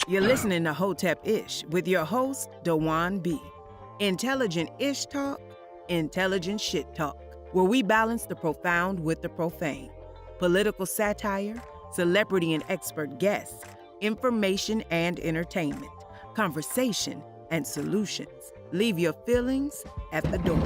You're listening to Hotep Ish with your host, Dewan B. Intelligent Ish Talk, intelligent shit talk, where we balance the profound with the profane. Political satire, celebrity and expert guests, information and entertainment, conversation and solutions. Leave your feelings at the door.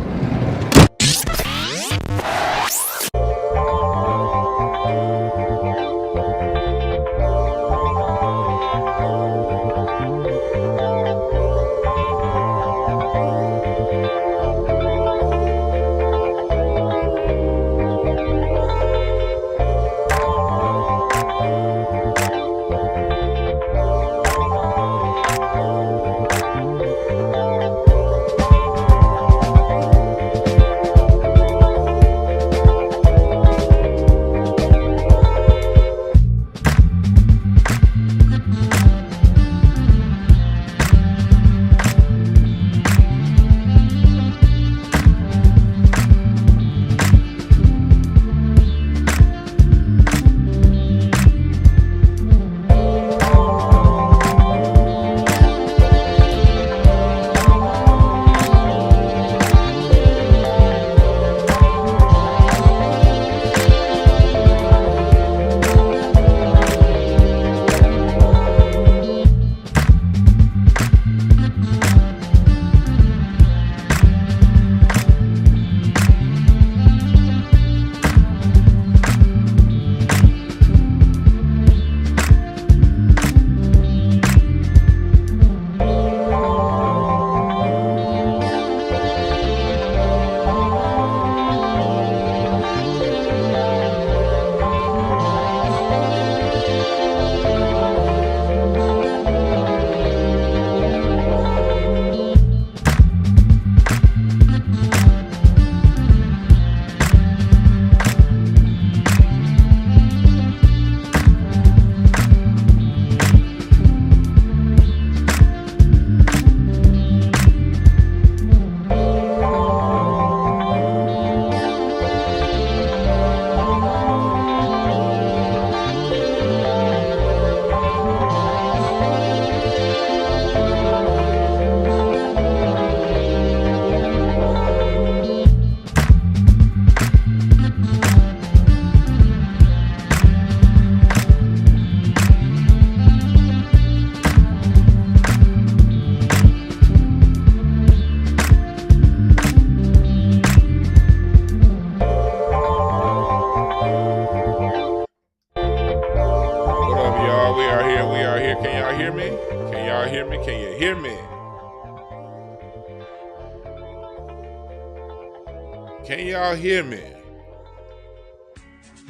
Can y'all hear me?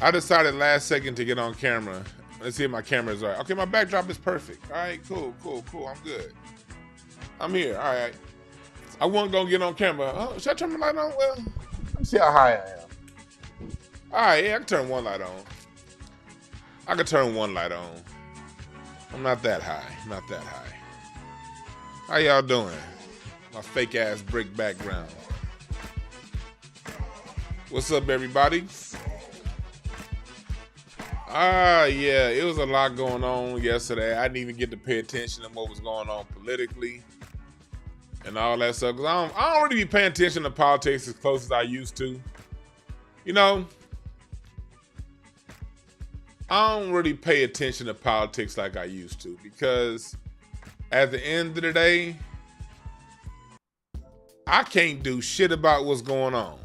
I decided last second to get on camera. Let's see if my camera's all right. Okay, my backdrop is perfect. All right, cool. I'm good. I'm here. All right. I wasn't gonna get on camera. Oh, should I turn my light on? Well, let me see how high I am. All right, yeah, I can turn one light on. I can turn one light on. I'm not that high. How y'all doing? My fake ass brick background. What's up, everybody? Yeah, it was a lot going on yesterday. I didn't even get to pay attention to what was going on politically and all that stuff. Cause I don't really be paying attention to politics as close as I used to. You know, I don't really pay attention to politics like I used to because at the end of the day, I can't do shit about what's going on.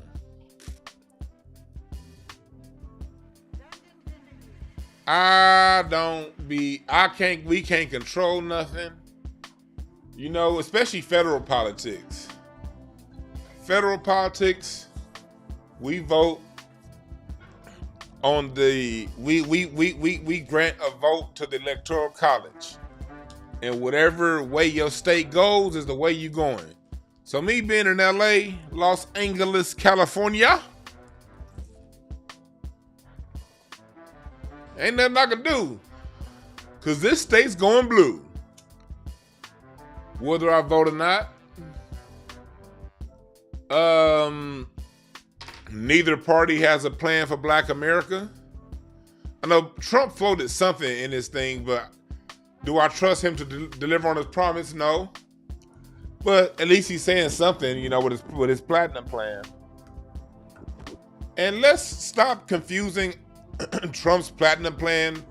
We can't control nothing. You know, especially federal politics. Federal politics, we vote on we grant a vote to the Electoral College. And whatever way your state goes is the way you going. So me being in LA, Los Angeles, California, ain't nothing I can do. Cause this state's going blue. Whether I vote or not. Neither party has a plan for Black America. I know Trump floated something in this thing, but Do I trust him to deliver on his promise? No. But at least he's saying something, you know, with his platinum plan. And let's stop confusing Trump's platinum plan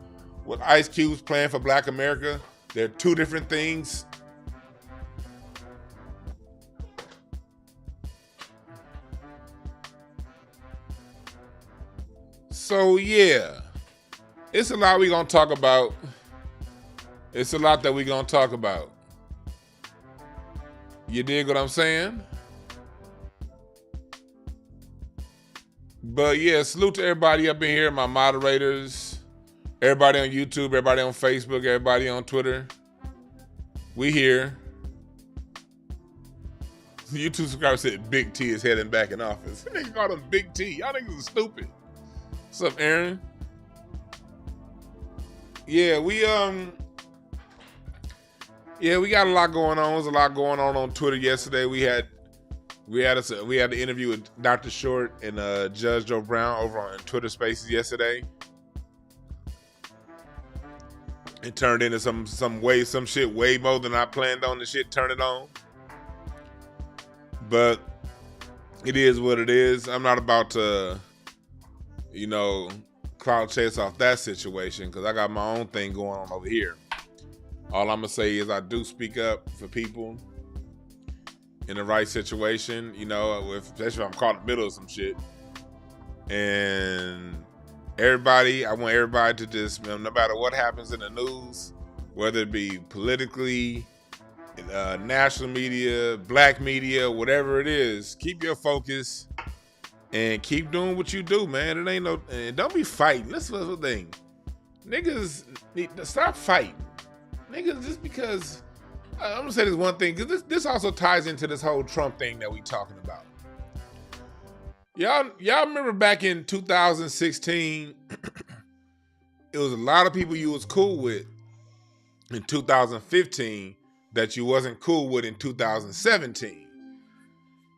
with Ice Cube's plan for Black America. They're two different things. So yeah, it's a lot we're gonna talk about. It's a lot that we're gonna talk about. You dig what I'm saying? But yeah, salute to everybody up in here, my moderators, everybody on YouTube, everybody on Facebook, everybody on Twitter. We here. The YouTube subscriber said Big T is heading back in office. Niggas call him Big T. Y'all niggas are stupid. What's up, Aaron? Yeah, we got a lot going on. There was a lot going on Twitter yesterday. We had the interview with Dr. Short and Judge Joe Brown over on Twitter Spaces yesterday. It turned into some shit way more than I planned on the shit turning on. But it is what it is. I'm not about to, you know, cloud chase off that situation because I got my own thing going on over here. All I'm gonna say is I do speak up for people in the right situation, you know, especially if I'm caught in the middle of some shit. And I want everybody to just, no matter what happens in the news, whether it be politically, national media, black media, whatever it is, keep your focus and keep doing what you do, man. It ain't no, and don't be fighting. Listen to the thing. Niggas need to stop fighting. Niggas, just because, I'm gonna say this one thing, because this also ties into this whole Trump thing that we talking about. Y'all remember back in 2016, it was a lot of people you was cool with in 2015 that you wasn't cool with in 2017.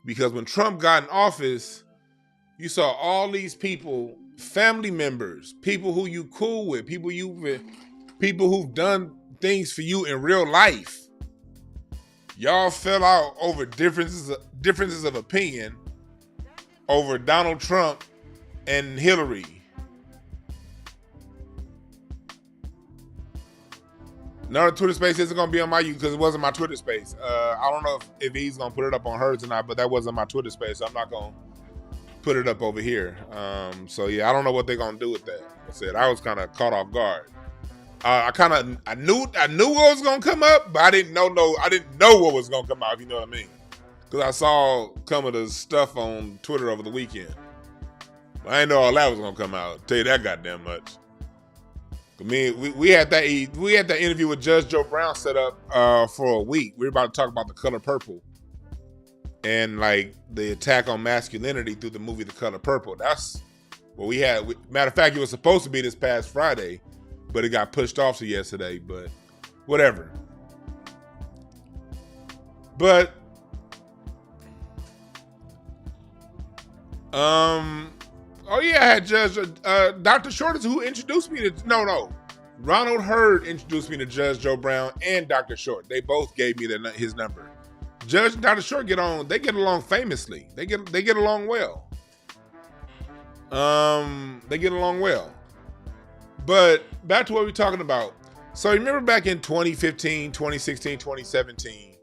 Because when Trump got in office, you saw all these people, family members, people who you cool with, people who've done things for you in real life. Y'all fell out over differences of opinion over Donald Trump and Hillary. Another Twitter space isn't gonna be on my YouTube because it wasn't my Twitter space. I don't know if he's gonna put it up on hers or not, but that wasn't my Twitter space, so I'm not gonna put it up over here. So yeah, I don't know what they're gonna do with that. Like I said, I was kind of caught off guard. I knew what was gonna come up, but I didn't know what was gonna come out, if you know what I mean. Because I saw some of the stuff on Twitter over the weekend. I didn't know all that was gonna come out. I'll tell you that goddamn much. I mean, we had that interview with Judge Joe Brown set up for a week. We were about to talk about The Color Purple and like the attack on masculinity through the movie The Color Purple. That's what we had. Matter of fact, it was supposed to be this past Friday, but it got pushed off to yesterday. But whatever. But oh yeah, I had Judge Dr. Short is who introduced me to Ronald Hurd introduced me to Judge Joe Brown and Dr. Short. They both gave me his number. Judge and Dr. Short get along famously. They get along well. They get along well. But back to what we're talking about. So remember back in 2015, 2016, 2017,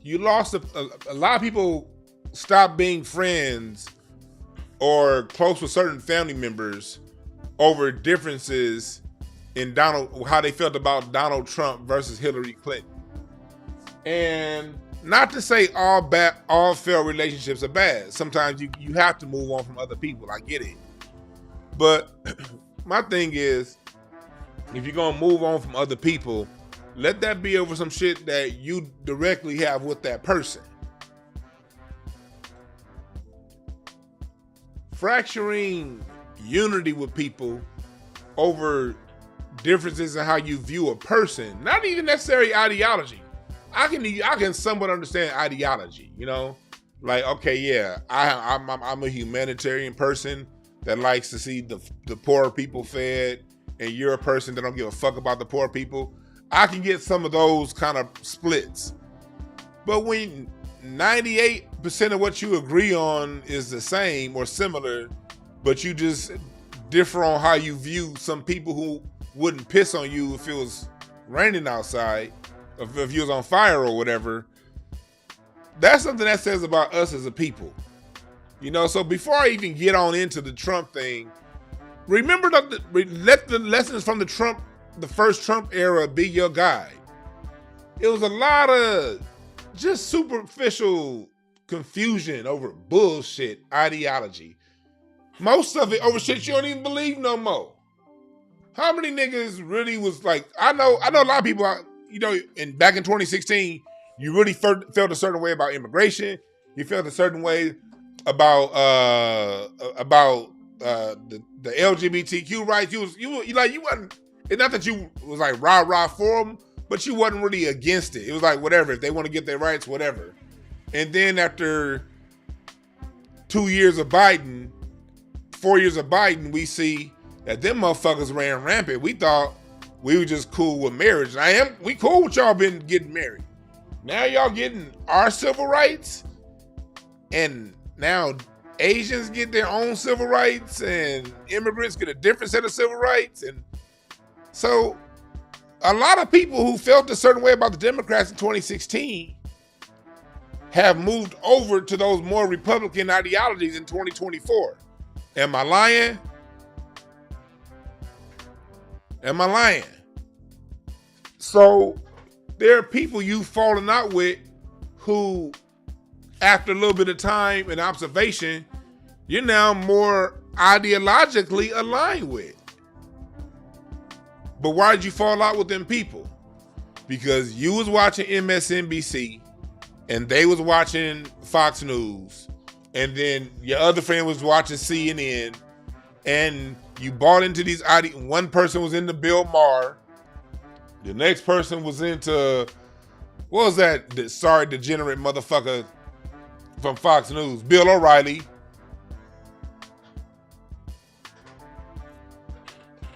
you lost a lot of people stopped being friends or close with certain family members over differences in how they felt about Donald Trump versus Hillary Clinton. And not to say all failed relationships are bad. Sometimes you have to move on from other people. I get it. But my thing is, if you're gonna move on from other people, let that be over some shit that you directly have with that person. Fracturing unity with people over differences in how you view a person, not even necessarily ideology. I can somewhat understand ideology, you know, like, okay, yeah, I'm a humanitarian person that likes to see the poor people fed, and you're a person that don't give a fuck about the poor people. I can get some of those kind of splits. But when 98% of what you agree on is the same or similar, but you just differ on how you view some people who wouldn't piss on you if it was raining outside, if you was on fire or whatever, that's something that says about us as a people. You know, so before I even get on into the Trump thing, remember let the lessons from the first Trump era be your guide. It was a lot of just superficial confusion over bullshit ideology. Most of it over shit you don't even believe no more. How many niggas really was like, I know a lot of people, you know, back in 2016, you really felt a certain way about immigration. You felt a certain way about the LGBTQ rights. You wasn't. It's not that you was like rah for them, but you wasn't really against it. It was like whatever, if they want to get their rights, whatever. And then after 4 years of Biden, we see that them motherfuckers ran rampant. We thought we were just cool with marriage. We cool with y'all been getting married. Now y'all getting our civil rights, and now Asians get their own civil rights, and immigrants get a different set of civil rights. And so a lot of people who felt a certain way about the Democrats in 2016 have moved over to those more Republican ideologies in 2024. Am I lying? So there are people you've fallen out with who, after a little bit of time and observation, you're now more ideologically aligned with. But why did you fall out with them people? Because you was watching MSNBC and they was watching Fox News, and then your other friend was watching CNN, and you bought into these ideas. One person was into Bill Maher. The next person was into, what was that sorry degenerate motherfucker from Fox News? Bill O'Reilly.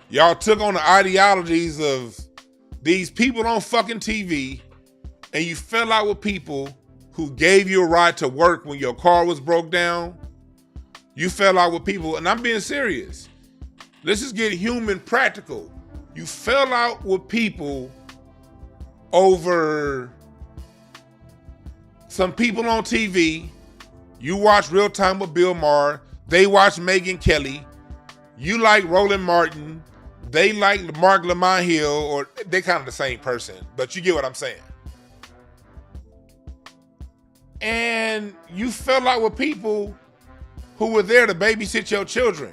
Y'all took on the ideologies of these people on fucking TV, and you fell out with people who gave you a ride to work when your car was broke down. You fell out with people, and I'm being serious. Let's just get human practical. You fell out with people over some people on TV. You watch Real Time with Bill Maher. They watch Megyn Kelly. You like Roland Martin. They like Mark Lamont Hill, or they kind of the same person, but you get what I'm saying. And you fell out with people who were there to babysit your children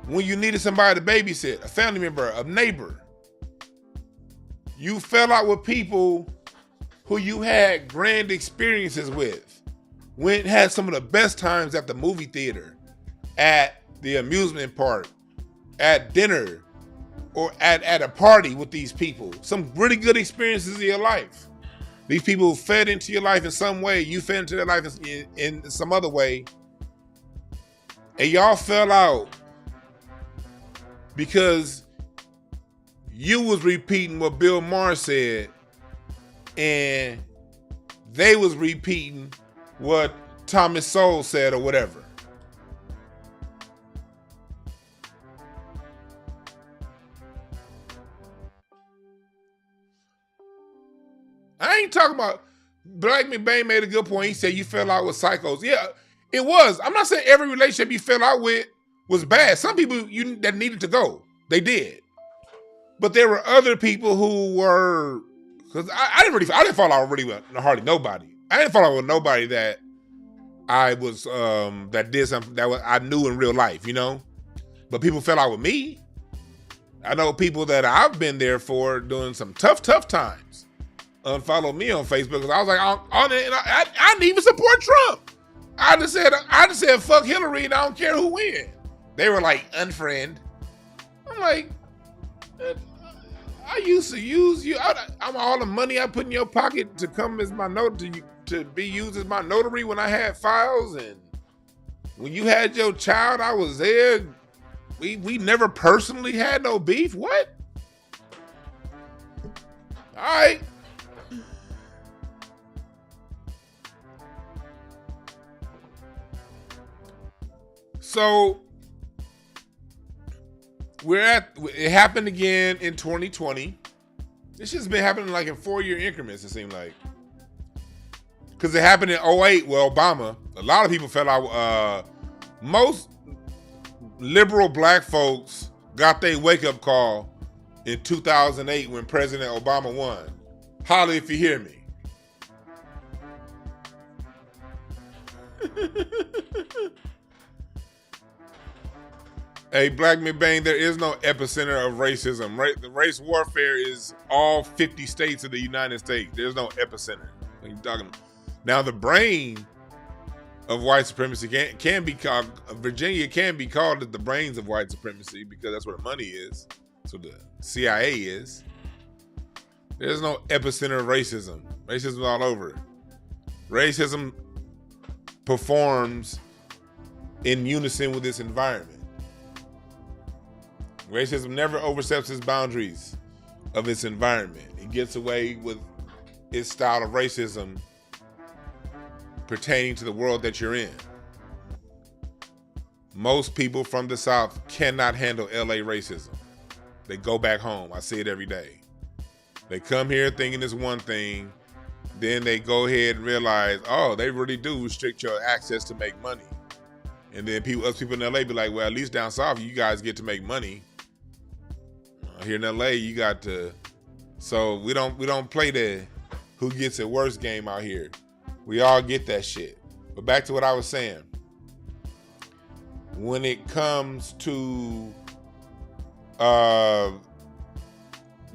when you needed somebody to babysit, a family member, a neighbor. You fell out with people who you had grand experiences with, had some of the best times at the movie theater, at the amusement park, at dinner, or at a party with these people. Some really good experiences in your life. These people fed into your life in some way. You fed into their life in some other way. And y'all fell out because you was repeating what Bill Maher said, and they was repeating what Thomas Sowell said or whatever. I ain't talking about, Black McBain made a good point. He said you fell out with psychos. Yeah, it was. I'm not saying every relationship you fell out with was bad. Some people that needed to go, they did. But there were other people who were, because I didn't fall out really with hardly nobody. I didn't fall out with nobody that I was, that did something that I knew in real life, you know? But people fell out with me. I know people that I've been there for doing some tough times. Unfollow me on Facebook because I was like, I didn't even support Trump. I just said fuck Hillary and I don't care who wins. They were like, unfriend. I'm like, I used to use you. I'm all the money I put in your pocket to come as my to be used as my notary when I had files, and when you had your child, I was there. We never personally had no beef. What? All right. So it happened again in 2020. This shit's been happening like in 4-year increments, it seemed like. Because it happened in 2008 with Obama. A lot of people felt out. Most liberal black folks got their wake-up call in 2008 when President Obama won. Holla if you hear me. Hey, Black McBain, there is no epicenter of racism. The race warfare is all 50 states of the United States. There's no epicenter. What are you talking about? Now, the brain of white supremacy can be called, Virginia can be called the brains of white supremacy because that's where the money is. That's what the CIA is. There's no epicenter of racism. Racism is all over. Racism performs in unison with its environment. Racism never oversteps its boundaries of its environment. It gets away with its style of racism pertaining to the world that you're in. Most people from the South cannot handle LA racism. They go back home. I see it every day. They come here thinking it's one thing, then they go ahead and realize, oh, they really do restrict your access to make money. And then us people in LA be like, well, at least down south, you guys get to make money. Here in LA, you got to. So we don't play the who gets it worse game out here. We all get that shit. But back to what I was saying. When it comes to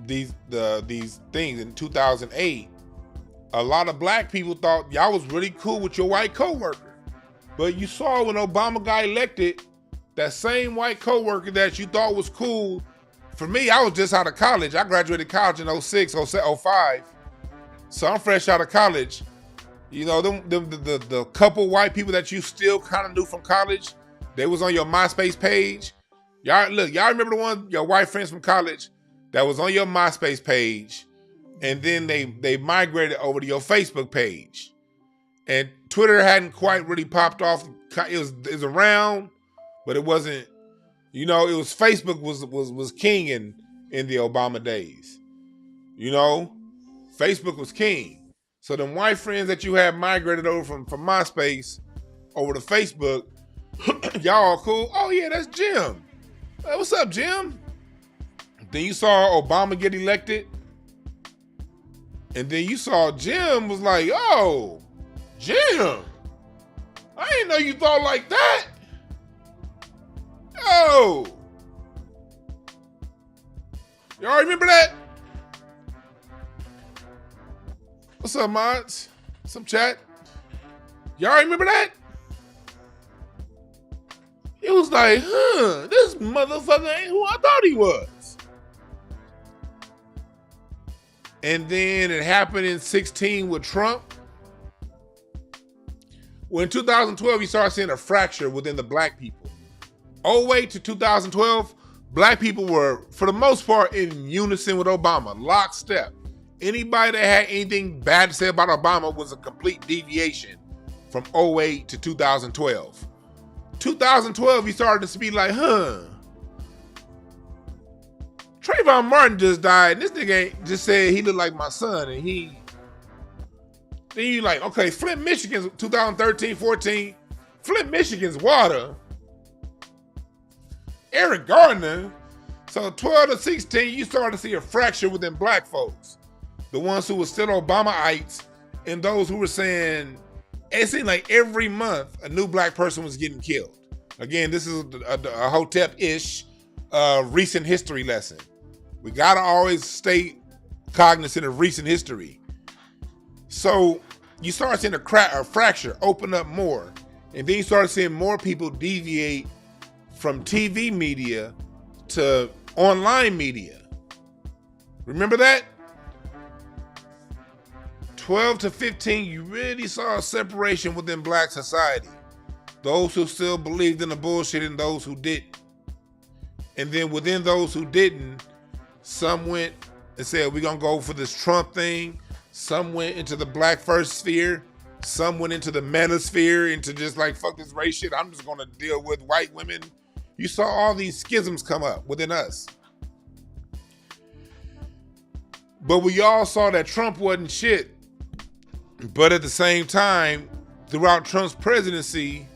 these things in 2008, a lot of black people thought y'all was really cool with your white coworker. But you saw when Obama got elected, that same white coworker that you thought was cool. For me, I was just out of college. I graduated college in 06, 05. So I'm fresh out of college. You know, the couple white people that you still kind of knew from college, they was on your MySpace page. Y'all remember the one, your white friends from college that was on your MySpace page, and then they migrated over to your Facebook page. And Twitter hadn't quite really popped off. It was around, but it wasn't. You know, it was Facebook was king in the Obama days. You know, Facebook was king. So them white friends that you had migrated over from MySpace over to Facebook, y'all cool. Oh yeah, that's Jim. Hey, what's up, Jim? Then you saw Obama get elected. And then you saw Jim was like, oh, Jim, I didn't know you thought like that. Yo! Y'all remember that? What's up, mods? What's up, chat? Y'all remember that? It was like, this motherfucker ain't who I thought he was. And then it happened in 16 with Trump. Well, in 2012, you started seeing a fracture within the black people. 2008 to 2012, black people were, for the most part, in unison with Obama, lockstep. Anybody that had anything bad to say about Obama was a complete deviation from 2008 to 2012. 2012, he started to be like, Trayvon Martin just died, and this nigga ain't just said he looked like my son, and then you like, okay, Flint, Michigan's 2013, 14, Flint, Michigan's water. Eric Gardner. So 12 to 16, you started to see a fracture within black folks. The ones who were still Obamaites and those who were saying, it seemed like every month a new black person was getting killed. Again, this is a Hotep-ish recent history lesson. We gotta always stay cognizant of recent history. So you start seeing a fracture open up more, and then you start seeing more people deviate from TV media to online media. Remember that? 12 to 15, you really saw a separation within black society. Those who still believed in the bullshit and those who didn't. And then within those who didn't, some went and said, we're going to go for this Trump thing. Some went into the black first sphere. Some went into the manosphere, into just like, fuck this race shit. I'm just going to deal with white women. You saw all these schisms come up within us. But we all saw that Trump wasn't shit. But at the same time, throughout Trump's presidency,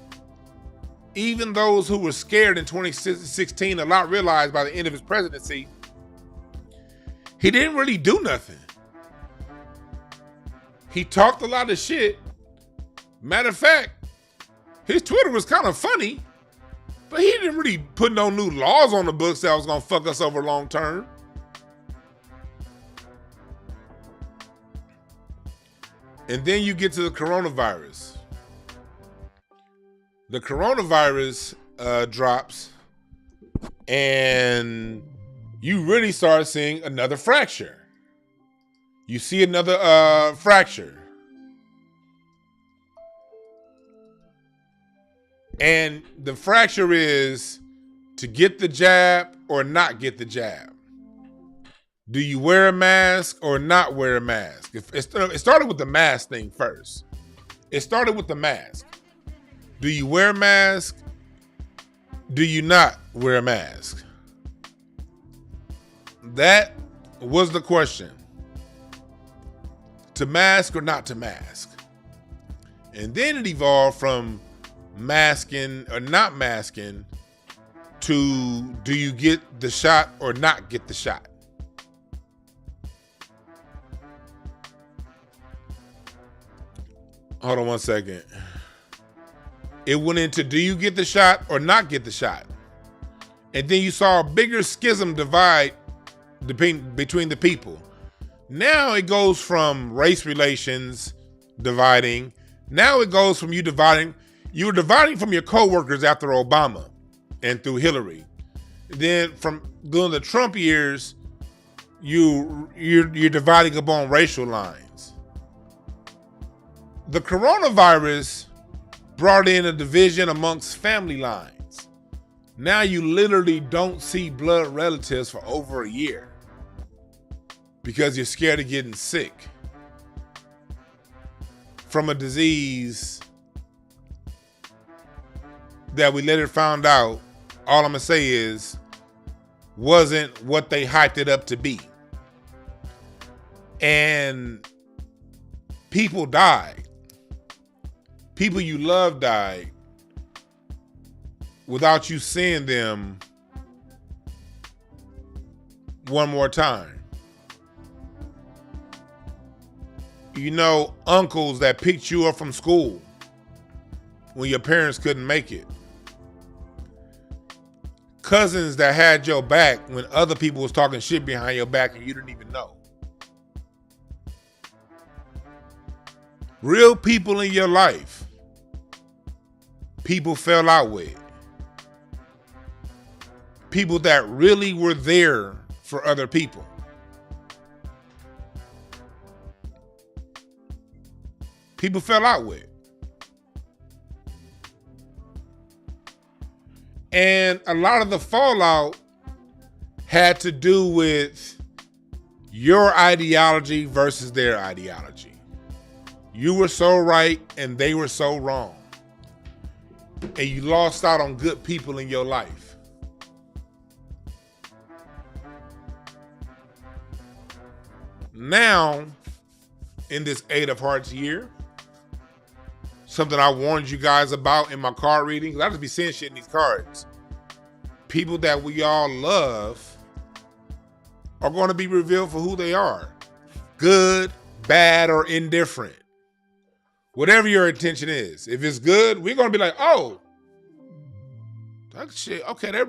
even those who were scared in 2016 a lot realized by the end of his presidency, he didn't really do nothing. He talked a lot of shit. Matter of fact, his Twitter was kind of funny, but he didn't really put no new laws on the books that was going to fuck us over long term. And then you get to the coronavirus. The coronavirus drops, and you really start seeing another fracture. You see another fracture. And the fracture is to get the jab or not get the jab. Do you wear a mask or not wear a mask? It started with the mask thing first. It started with the mask. Do you wear a mask? Do you not wear a mask? That was the question. To mask or not to mask? And then it evolved from masking or not masking to do you get the shot or not get the shot? Hold on one second. It went into do you get the shot or not get the shot? And then you saw a bigger schism divide between the people. Now it goes from race relations dividing. Now it goes from you were dividing from your coworkers after Obama and through Hillary. Then from during the Trump years, you're dividing upon racial lines. The coronavirus brought in a division amongst family lines. Now you literally don't see blood relatives for over a year because you're scared of getting sick from a disease that we later found out, all I'm gonna say is, wasn't what they hyped it up to be. And people died. People you love died without you seeing them one more time. You know, uncles that picked you up from school when your parents couldn't make it. Cousins that had your back when other people was talking shit behind your back and you didn't even know. Real people in your life, people fell out with. People that really were there for other people. People fell out with. And a lot of the fallout had to do with your ideology versus their ideology. You were so right and they were so wrong. And you lost out on good people in your life. Now, in this 8 of Hearts year, something I warned you guys about in my card reading, because I just be seeing shit in these cards. People that we all love are going to be revealed for who they are. Good, bad, or indifferent. Whatever your intention is. If it's good, we're going to be like, oh, that shit, okay, they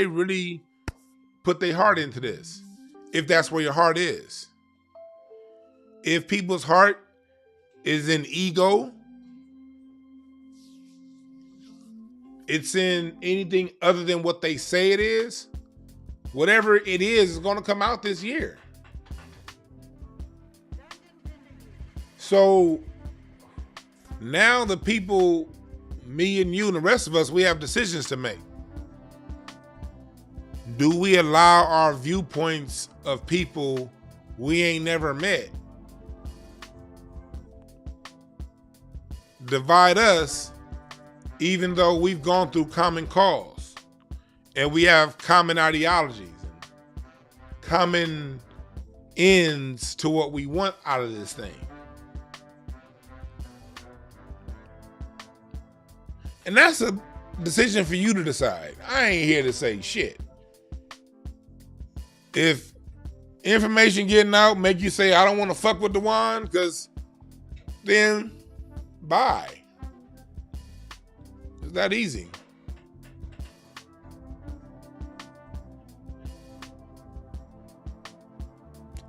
really put their heart into this. If that's where your heart is. If people's heart is in ego, it's in anything other than what they say it is, whatever it is going to come out this year. So now the people, me and you and the rest of us, we have decisions to make. Do we allow our viewpoints of people we ain't never met divide us, even though we've gone through common cause and we have common ideologies and common ends to what we want out of this thing? And that's a decision for you to decide. I ain't here to say shit. If information getting out make you say, I don't want to fuck with DeJuan, because then bye. It's that easy.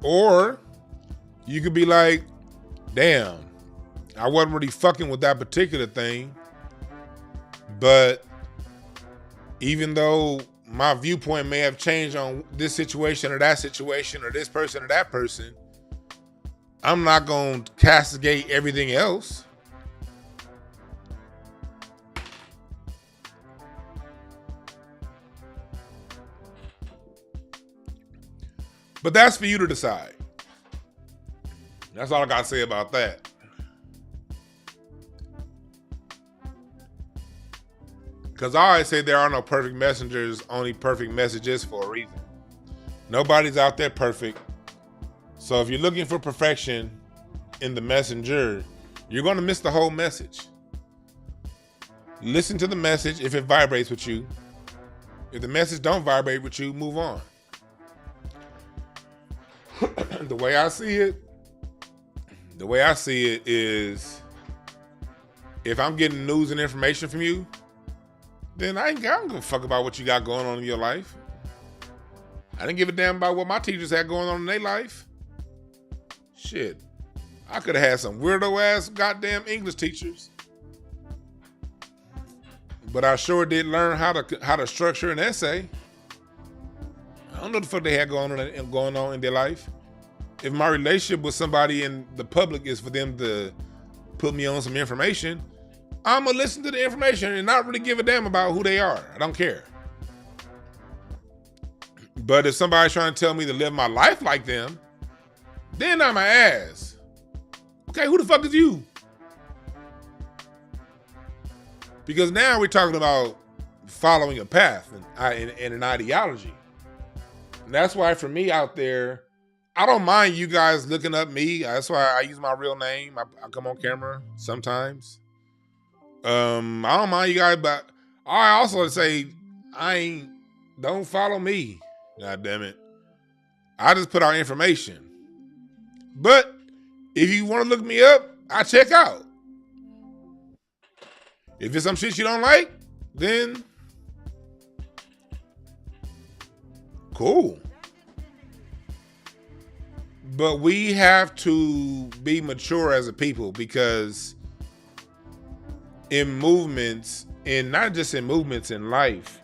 Or you could be like, damn, I wasn't really fucking with that particular thing, but even though my viewpoint may have changed on this situation or that situation or this person or that person, I'm not going to castigate everything else. But that's for you to decide. That's all I got to say about that. Because I always say there are no perfect messengers, only perfect messages for a reason. Nobody's out there perfect. So if you're looking for perfection in the messenger, you're going to miss the whole message. Listen to the message if it vibrates with you. If the message don't vibrate with you, move on. The way I see it is, if I'm getting news and information from you, then I don't give a fuck about what you got going on in your life. I didn't give a damn about what my teachers had going on in their life. Shit. I could have had some weirdo ass goddamn English teachers. But I sure did learn how to structure an essay. I don't know what the fuck they had going on in their life. If my relationship with somebody in the public is for them to put me on some information, I'm going to listen to the information and not really give a damn about who they are. I don't care. But if somebody's trying to tell me to live my life like them, then I'm an ass. Okay, who the fuck is you? Because now we're talking about following a path and an ideology. And that's why for me out there, I don't mind you guys looking up me. That's why I use my real name. I come on camera sometimes. I don't mind you guys, but I also say don't follow me. God damn it. I just put out information. But if you want to look me up, I check out. If it's some shit you don't like, then cool. But we have to be mature as a people, because in movements, and not just in movements in life,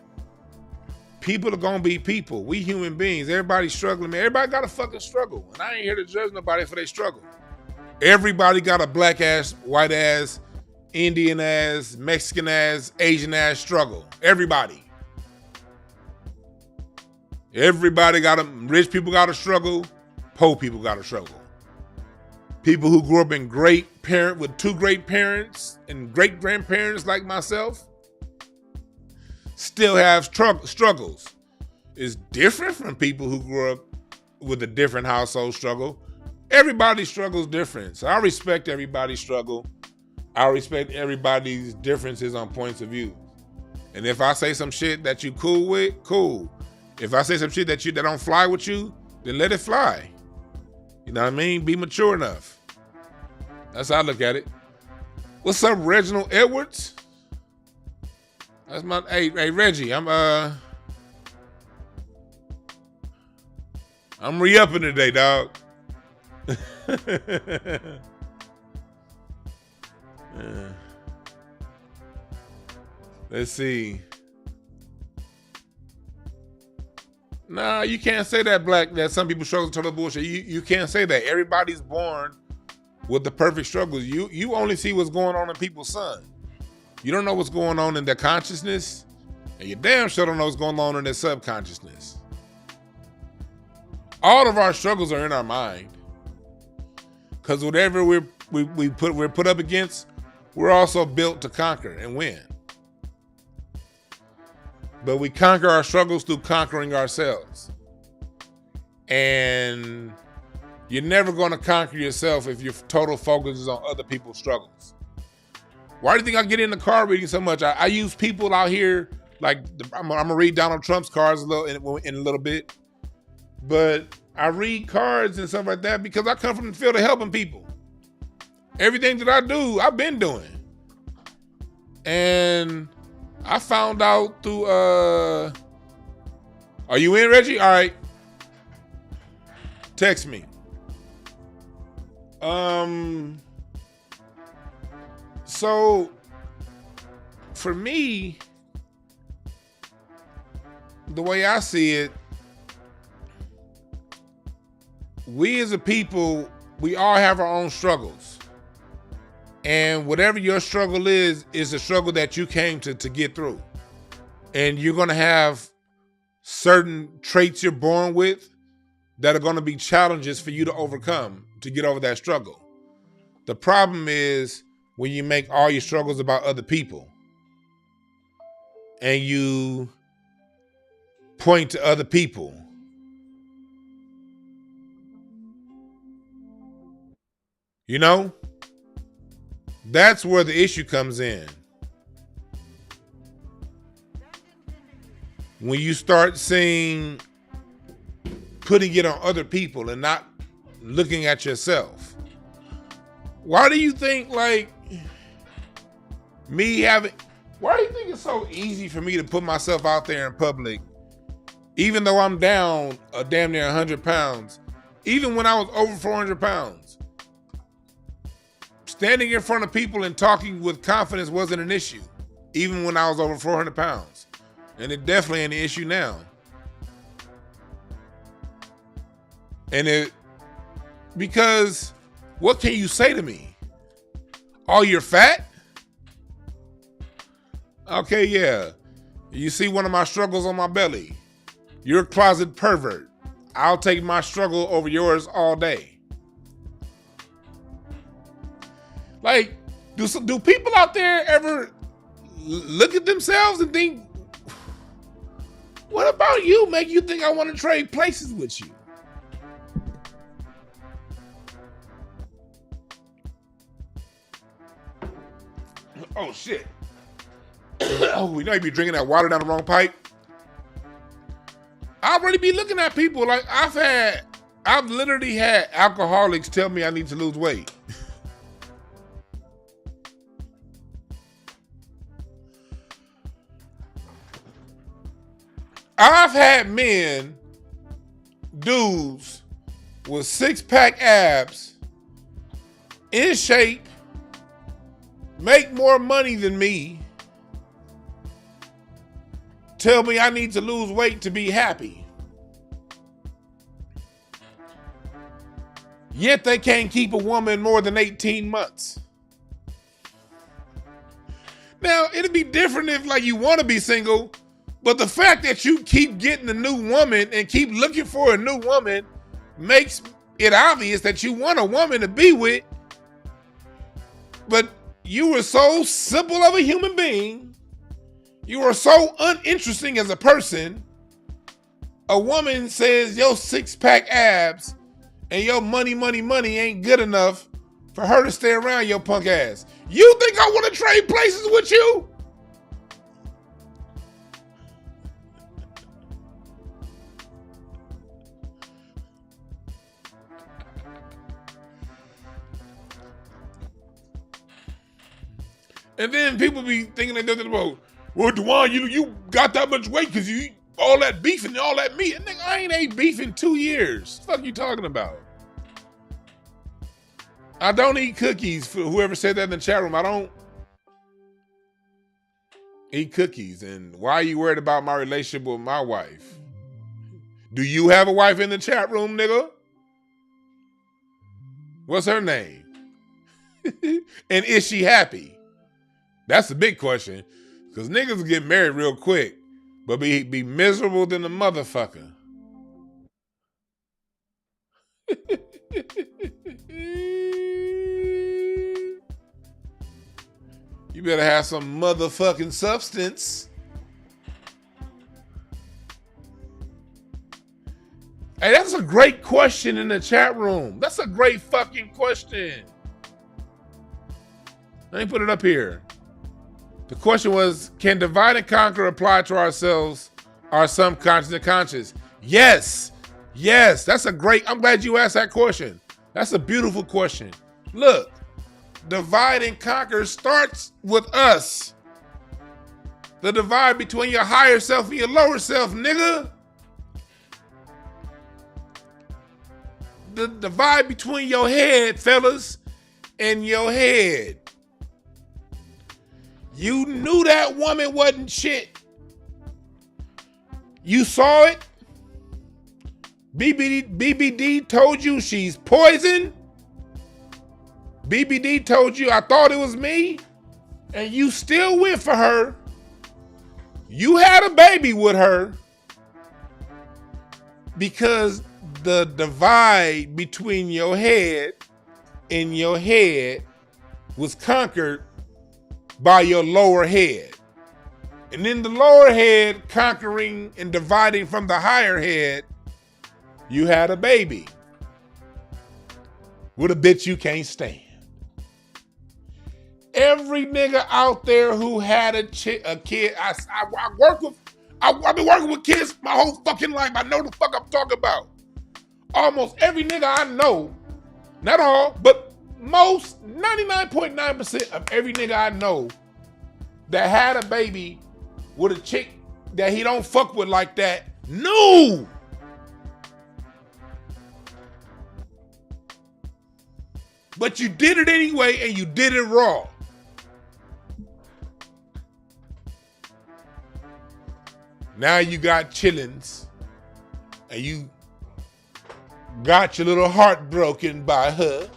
people are gonna be people. We human beings. Everybody's struggling, man. Everybody got a fucking struggle. And I ain't here to judge nobody for their struggle. Everybody got a black ass, white ass, Indian ass, Mexican ass, Asian ass struggle. Everybody. Everybody got a, rich people got a struggle. Poor people got a struggle. People who grew up in with two great parents and great grandparents like myself still have struggles. It's different from people who grew up with a different household struggle. Everybody's struggle is different. So I respect everybody's struggle. I respect everybody's differences on points of view. And if I say some shit that you cool with, cool. If I say some shit that don't fly with you, then let it fly. You know what I mean? Be mature enough. That's how I look at it. What's up, Reginald Edwards? That's my hey Reggie. I'm re-upping today, dog. Let's see. Nah, you can't say that, Black, that some people struggle with total bullshit. You can't say that. Everybody's born with the perfect struggles. You only see what's going on in people's sun. You don't know what's going on in their consciousness And you damn sure don't know what's going on in their subconsciousness. All of our struggles are in our mind. Because whatever we're put up against, we're also built to conquer and win. But we conquer our struggles through conquering ourselves. And you're never going to conquer yourself if your total focus is on other people's struggles. Why do you think I get into card reading so much? I use people out here, like I'm gonna read Donald Trump's cards in a little bit, but I read cards and stuff like that because I come from the field of helping people. Everything that I do, I've been doing. And I found out through, are you in, Reggie? All right. Text me. So for me, the way I see it, we as a people, we all have our own struggles. And whatever your struggle is a struggle that you came to get through. And you're going to have certain traits you're born with that are going to be challenges for you to overcome to get over that struggle. The problem is when you make all your struggles about other people and you point to other people. You know? That's where the issue comes in. When you start putting it on other people and not looking at yourself. Why do you think why do you think it's so easy for me to put myself out there in public, even though I'm down a damn near 100 pounds, even when I was over 400 pounds? Standing in front of people and talking with confidence wasn't an issue, even when I was over 400 pounds. And it definitely ain't an issue now. Because what can you say to me? Oh, you're fat? Okay, yeah. You see one of my struggles on my belly. You're a closet pervert. I'll take my struggle over yours all day. Like, do people out there ever look at themselves and think, what about you make you think I want to trade places with you? Oh, shit. Oh, we know you be drinking that water down the wrong pipe. I already be looking at people like I've literally had alcoholics tell me I need to lose weight. I've had dudes with 6-pack abs, in shape, make more money than me, tell me I need to lose weight to be happy. Yet they can't keep a woman more than 18 months. Now, it'd be different if you want to be single, but the fact that you keep getting a new woman and keep looking for a new woman makes it obvious that you want a woman to be with, but you were so simple of a human being, you are so uninteresting as a person. A woman says your 6-pack abs and your money ain't good enough for her to stay around your punk ass. You think I want to trade places with you? And then people be thinking that, well, Dewan, you got that much weight because you eat all that beef and all that meat. And nigga, I ain't ate beef in 2 years. What the fuck you talking about? I don't eat cookies. For whoever said that in the chat room, I don't eat cookies. And why are you worried about my relationship with my wife? Do you have a wife in the chat room, nigga? What's her name? And is she happy? That's the big question. Because niggas get married real quick. but be miserable than the motherfucker. You better have some motherfucking substance. Hey, that's a great question in the chat room. That's a great fucking question. Let me put it up here. The question was, can divide and conquer apply to ourselves, our subconscious and conscious? Yes. Yes, that's a great, I'm glad you asked that question. That's a beautiful question. Look, divide and conquer starts with us. The divide between your higher self and your lower self, nigga. The divide between your head, fellas, and your head. You knew that woman wasn't shit. You saw it. BBD told you she's poison. BBD told you I thought it was me. And you still went for her. You had a baby with her. Because the divide between your head and your head was conquered by your lower head. And then the lower head conquering and dividing from the higher head, you had a baby with a bitch you can't stand. Every nigga out there who had a kid, I've been working with kids my whole fucking life. I know the fuck I'm talking about. Almost every nigga I know, not all, but most, 99.9% of every nigga I know that had a baby with a chick that he don't fuck with like that, no. But you did it anyway, and you did it raw. Now you got chillins, and you got your little heart broken by her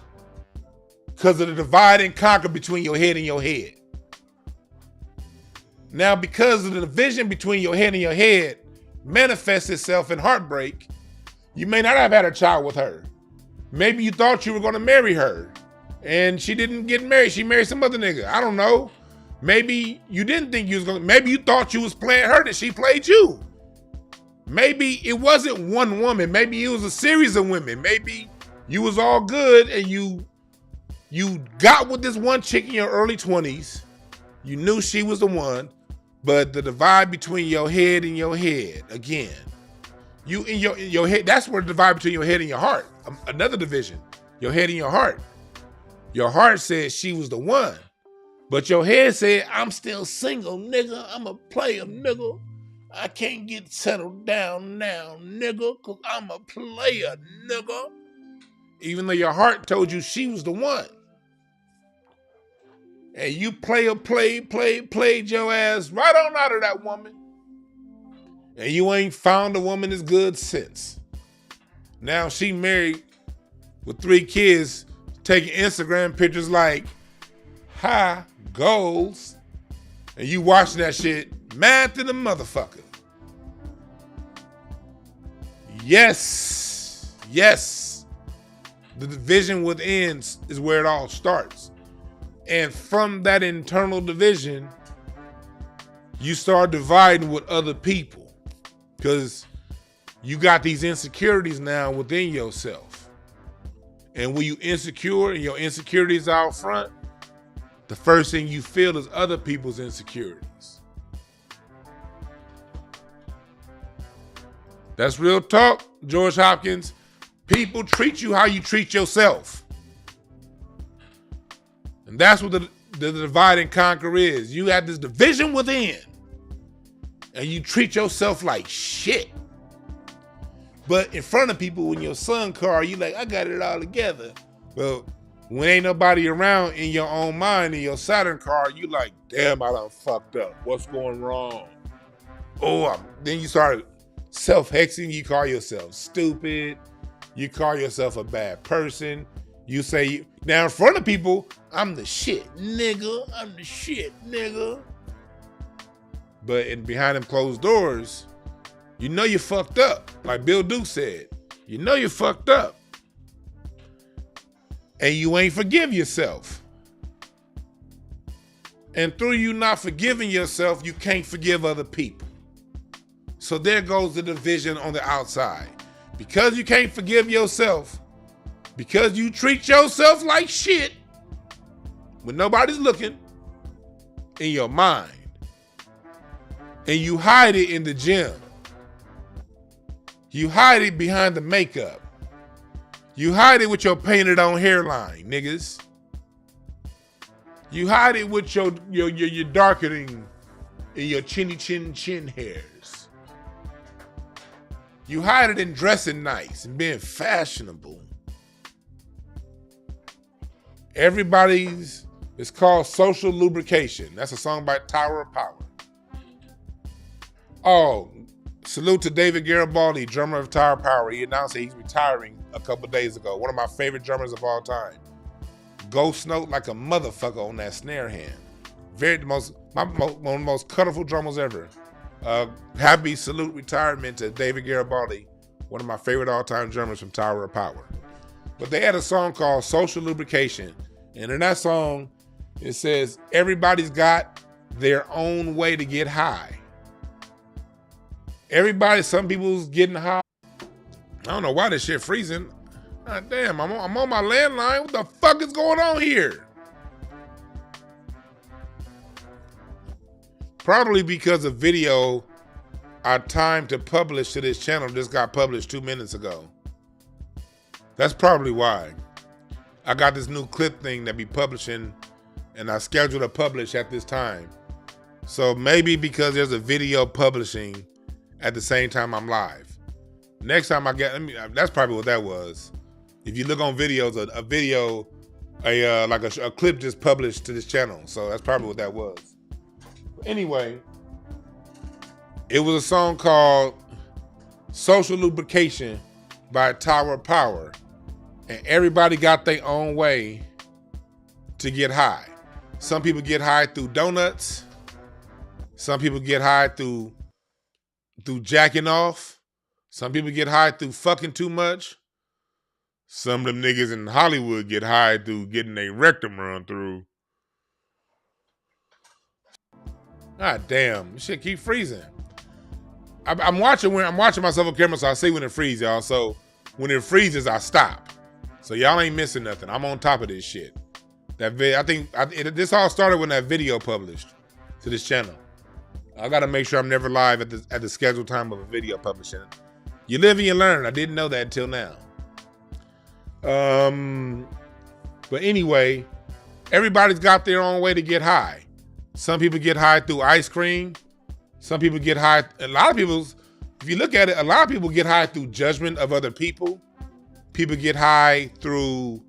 because of the divide and conquer between your head and your head. Now, because of the division between your head and your head manifests itself in heartbreak, you may not have had a child with her. Maybe you thought you were going to marry her and she didn't get married. She married some other nigga. I don't know. Maybe you didn't think you was going to, maybe you thought you was playing her and she played you. Maybe it wasn't one woman. Maybe it was a series of women. Maybe you was all good and you got with this one chick in your early 20s. You knew she was the one, but the divide between your head and your head, again, you in your head, that's where the divide between your head and your heart, another division, your head and your heart. Your heart said she was the one, but your head said, I'm still single, nigga. I'm a player, nigga. I can't get settled down now, nigga, because I'm a player, nigga. Even though your heart told you she was the one. And you played your ass right on out of that woman. And you ain't found a woman as good since. Now she married with 3 kids, taking Instagram pictures like, high goals. And you watching that shit, mad to the motherfucker. Yes. The division within is where it all starts. And from that internal division, you start dividing with other people because you got these insecurities now within yourself. And when you insecure and your insecurities out front, the first thing you feel is other people's insecurities. That's real talk, George Hopkins. People treat you how you treat yourself. And that's what the divide and conquer is. You have this division within, and you treat yourself like shit. But in front of people, in your son car, you like, I got it all together. Well, when ain't nobody around in your own mind, in your Saturn car, you like, damn, I done fucked up. What's going wrong? Then you start self-hexing. You call yourself stupid. You call yourself a bad person. You say, now in front of people, I'm the shit, nigga. I'm the shit, nigga. But behind them closed doors, you know you fucked up. Like Bill Duke said, you know you fucked up. And you ain't forgive yourself. And through you not forgiving yourself, you can't forgive other people. So there goes the division on the outside. Because you can't forgive yourself, because you treat yourself like shit when nobody's looking in your mind, and you hide it in the gym. You hide it behind the makeup. You hide it with your painted on hairline, niggas. You hide it with your darkening in your chinny chin hairs. You hide it in dressing nice and being fashionable. It's called Social Lubrication. That's a song by Tower of Power. Oh, salute to David Garibaldi, drummer of Tower of Power. He announced that he's retiring a couple days ago. One of my favorite drummers of all time. Ghost note like a motherfucker on that snare hand. One of the most colorful drummers ever. Happy salute retirement to David Garibaldi, one of my favorite all-time drummers from Tower of Power. But they had a song called Social Lubrication. And in that song, it says, everybody's got their own way to get high. Some people's getting high. I don't know why this shit freezing. God damn, I'm on my landline. What the fuck is going on here? Probably because a video I timed to publish to this channel just got published 2 minutes ago. That's probably why. I got this new clip thing that be publishing, and I scheduled to publish at this time. So maybe because there's a video publishing at the same time I'm live. Next time that's probably what that was. If you look on videos, a clip just published to this channel. So that's probably what that was. But anyway, it was a song called Social Lubrication by Tower of Power. And everybody got their own way to get high. Some people get high through donuts. Some people get high through jacking off. Some people get high through fucking too much. Some of them niggas in Hollywood get high through getting their rectum run through. God damn, this shit keep freezing. I'm watching myself on camera, so I see when it freezes, y'all. So when it freezes, I stop. So y'all ain't missing nothing. I'm on top of this shit. This all started when that video published to this channel. I gotta make sure I'm never live at the scheduled time of a video publishing. You live and you learn. I didn't know that until now. But anyway, everybody's got their own way to get high. Some people get high through ice cream. Some people get high. If you look at it, a lot of people get high through judgment of other people. People get high through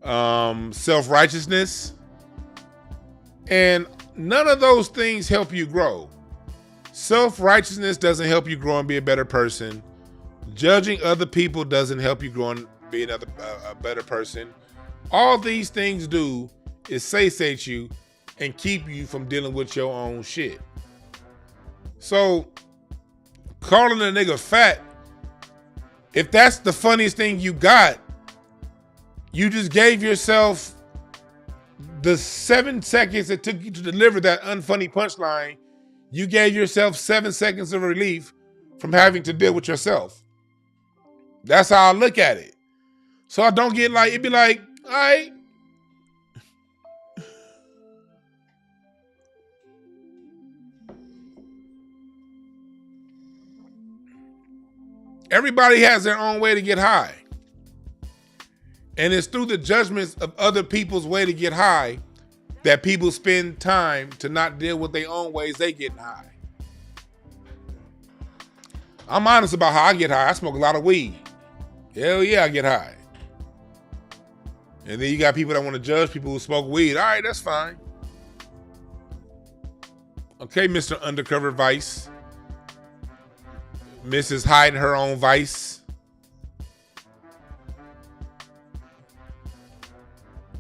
self-righteousness. And none of those things help you grow. Self-righteousness doesn't help you grow and be a better person. Judging other people doesn't help you grow and be a better person. All these things do is satiate you and keep you from dealing with your own shit. So, calling a nigga fat, if that's the funniest thing you got, you just gave yourself the 7 seconds it took you to deliver that unfunny punchline. You gave yourself 7 seconds of relief from having to deal with yourself. That's how I look at it. So I don't get like, it'd be like, all right. Everybody has their own way to get high. And it's through the judgments of other people's way to get high that people spend time to not deal with their own ways they get high. I'm honest about how I get high. I smoke a lot of weed. Hell yeah, I get high. And then you got people that want to judge people who smoke weed. All right, that's fine. Okay, Mr. Undercover Vice. Mrs. Hiding her own vice.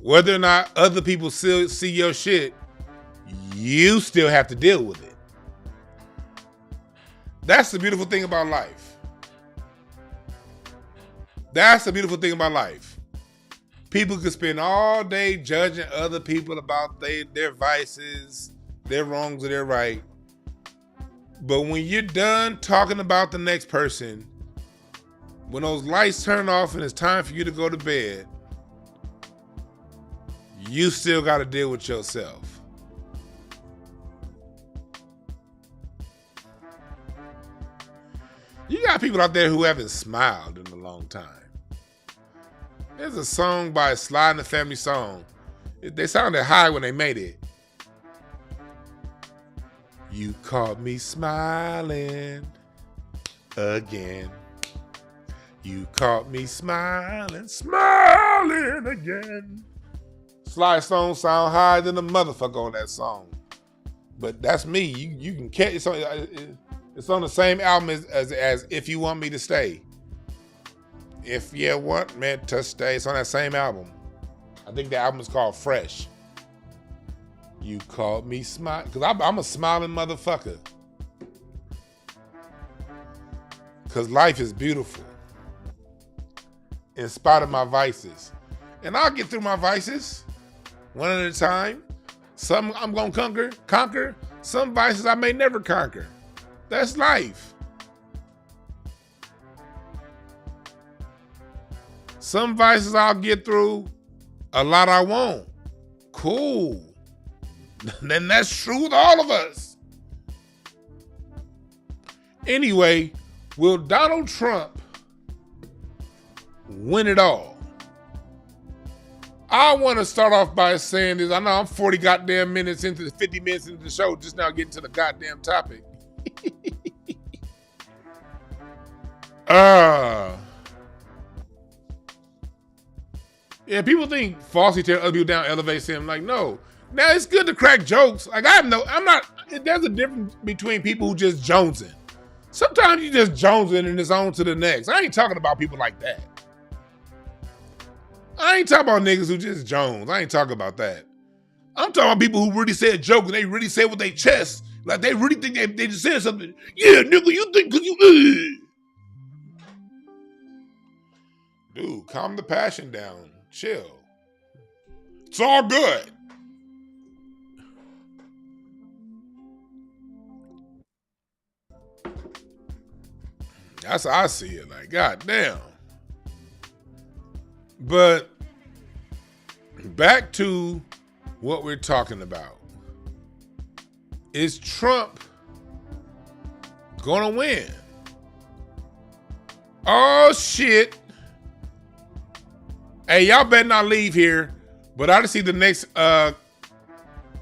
Whether or not other people still see your shit, you still have to deal with it. That's the beautiful thing about life. That's the beautiful thing about life. People could spend all day judging other people about their vices, their wrongs or their right. But when you're done talking about the next person, when those lights turn off and it's time for you to go to bed, you still got to deal with yourself. You got people out there who haven't smiled in a long time. There's a song by Sly and the Family Stone. They sounded high when they made it. You caught me smiling again. You caught me smiling, smiling again. Sly Stone sound higher than the motherfucker on that song. But that's me. You can catch it. It's on the same album as If You Want Me to Stay. If You Want Me to Stay. It's on that same album. I think the album is called Fresh. You called me smile. Because I'm a smiling motherfucker. Because life is beautiful. In spite of my vices. And I'll get through my vices. One at a time. Some I'm going to conquer. Some vices I may never conquer. That's life. Some vices I'll get through. A lot I won't. Cool. Then that's true with all of us. Anyway, will Donald Trump win it all? I want to start off by saying this. I know I'm 50 minutes into the show, just now getting to the goddamn topic. Yeah, people think falsely tear other people down elevates him. Like, no. Now it's good to crack jokes. Like I'm not. There's a difference between people who just jonesing. Sometimes you just jonesing and it's on to the next. I ain't talking about people like that. I ain't talking about niggas who just jones. I ain't talking about that. I'm talking about people who really say a joke and they really say it with their chest. Like they really think they just said something. Yeah, nigga, you think because you... Dude, calm the passion down. Chill. It's all good. That's how I see it. Like, goddamn. But back to what we're talking about. Is Trump gonna win? Oh shit. Hey, y'all better not leave here. But I just see the next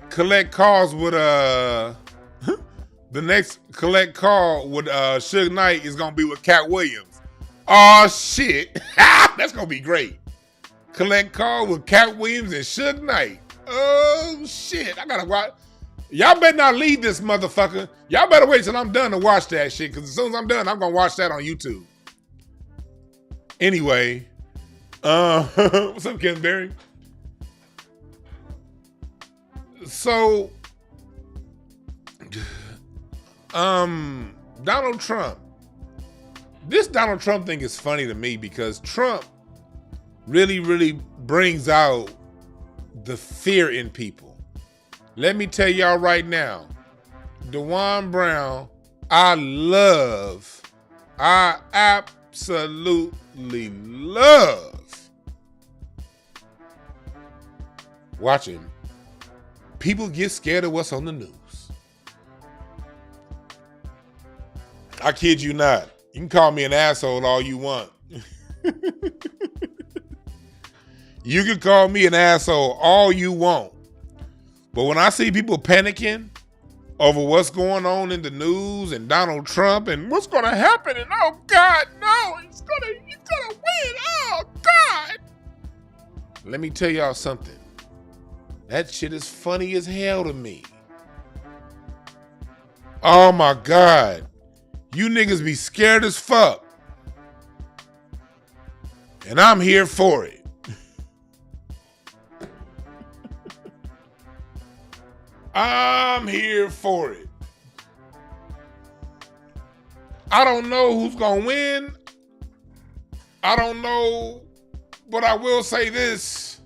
collect calls with the next collect call with Suge Knight is gonna be with Cat Williams. Oh shit. That's gonna be great. Collect call with Cat Williams and Suge Knight. Oh shit. I gotta watch. Y'all better not leave this motherfucker. Y'all better wait till I'm done to watch that shit. Cause as soon as I'm done, I'm gonna watch that on YouTube. Anyway. What's up, Ken Berry? So Donald Trump. This Donald Trump thing is funny to me because Trump really brings out the fear in people. Let me tell y'all right now, DeJuan Brown, I absolutely love watching people get scared of what's on the news. I kid you not. You can call me an asshole all you want. You can call me an asshole all you want. But when I see people panicking over what's going on in the news and Donald Trump and what's going to happen and oh God, no, he's gonna win, oh God. Let me tell y'all something. That shit is funny as hell to me. Oh my God. You niggas be scared as fuck. And I'm here for it. I'm here for it. I don't know who's gonna win. I don't know, but I will say this.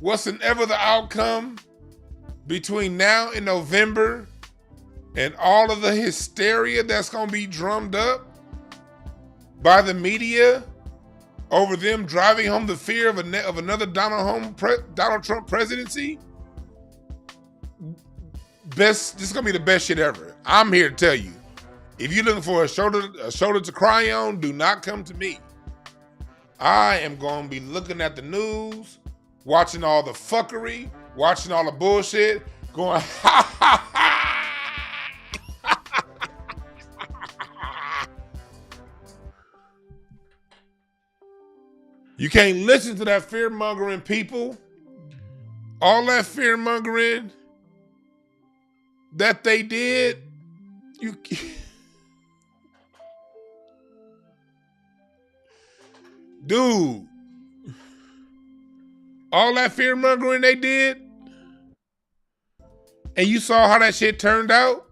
Whatsoever the outcome between now and November and all of the hysteria that's gonna be drummed up by the media over them driving home the fear of another Donald Trump presidency, this is gonna be the best shit ever. I'm here to tell you. If you're looking for a shoulder to cry on, do not come to me. I am going to be looking at the news, watching all the fuckery, watching all the bullshit, going, ha ha ha. You can't listen to that fear-mongering, people. All that fear-mongering that they did, you... Dude, all that fear-mongering they did, and you saw how that shit turned out?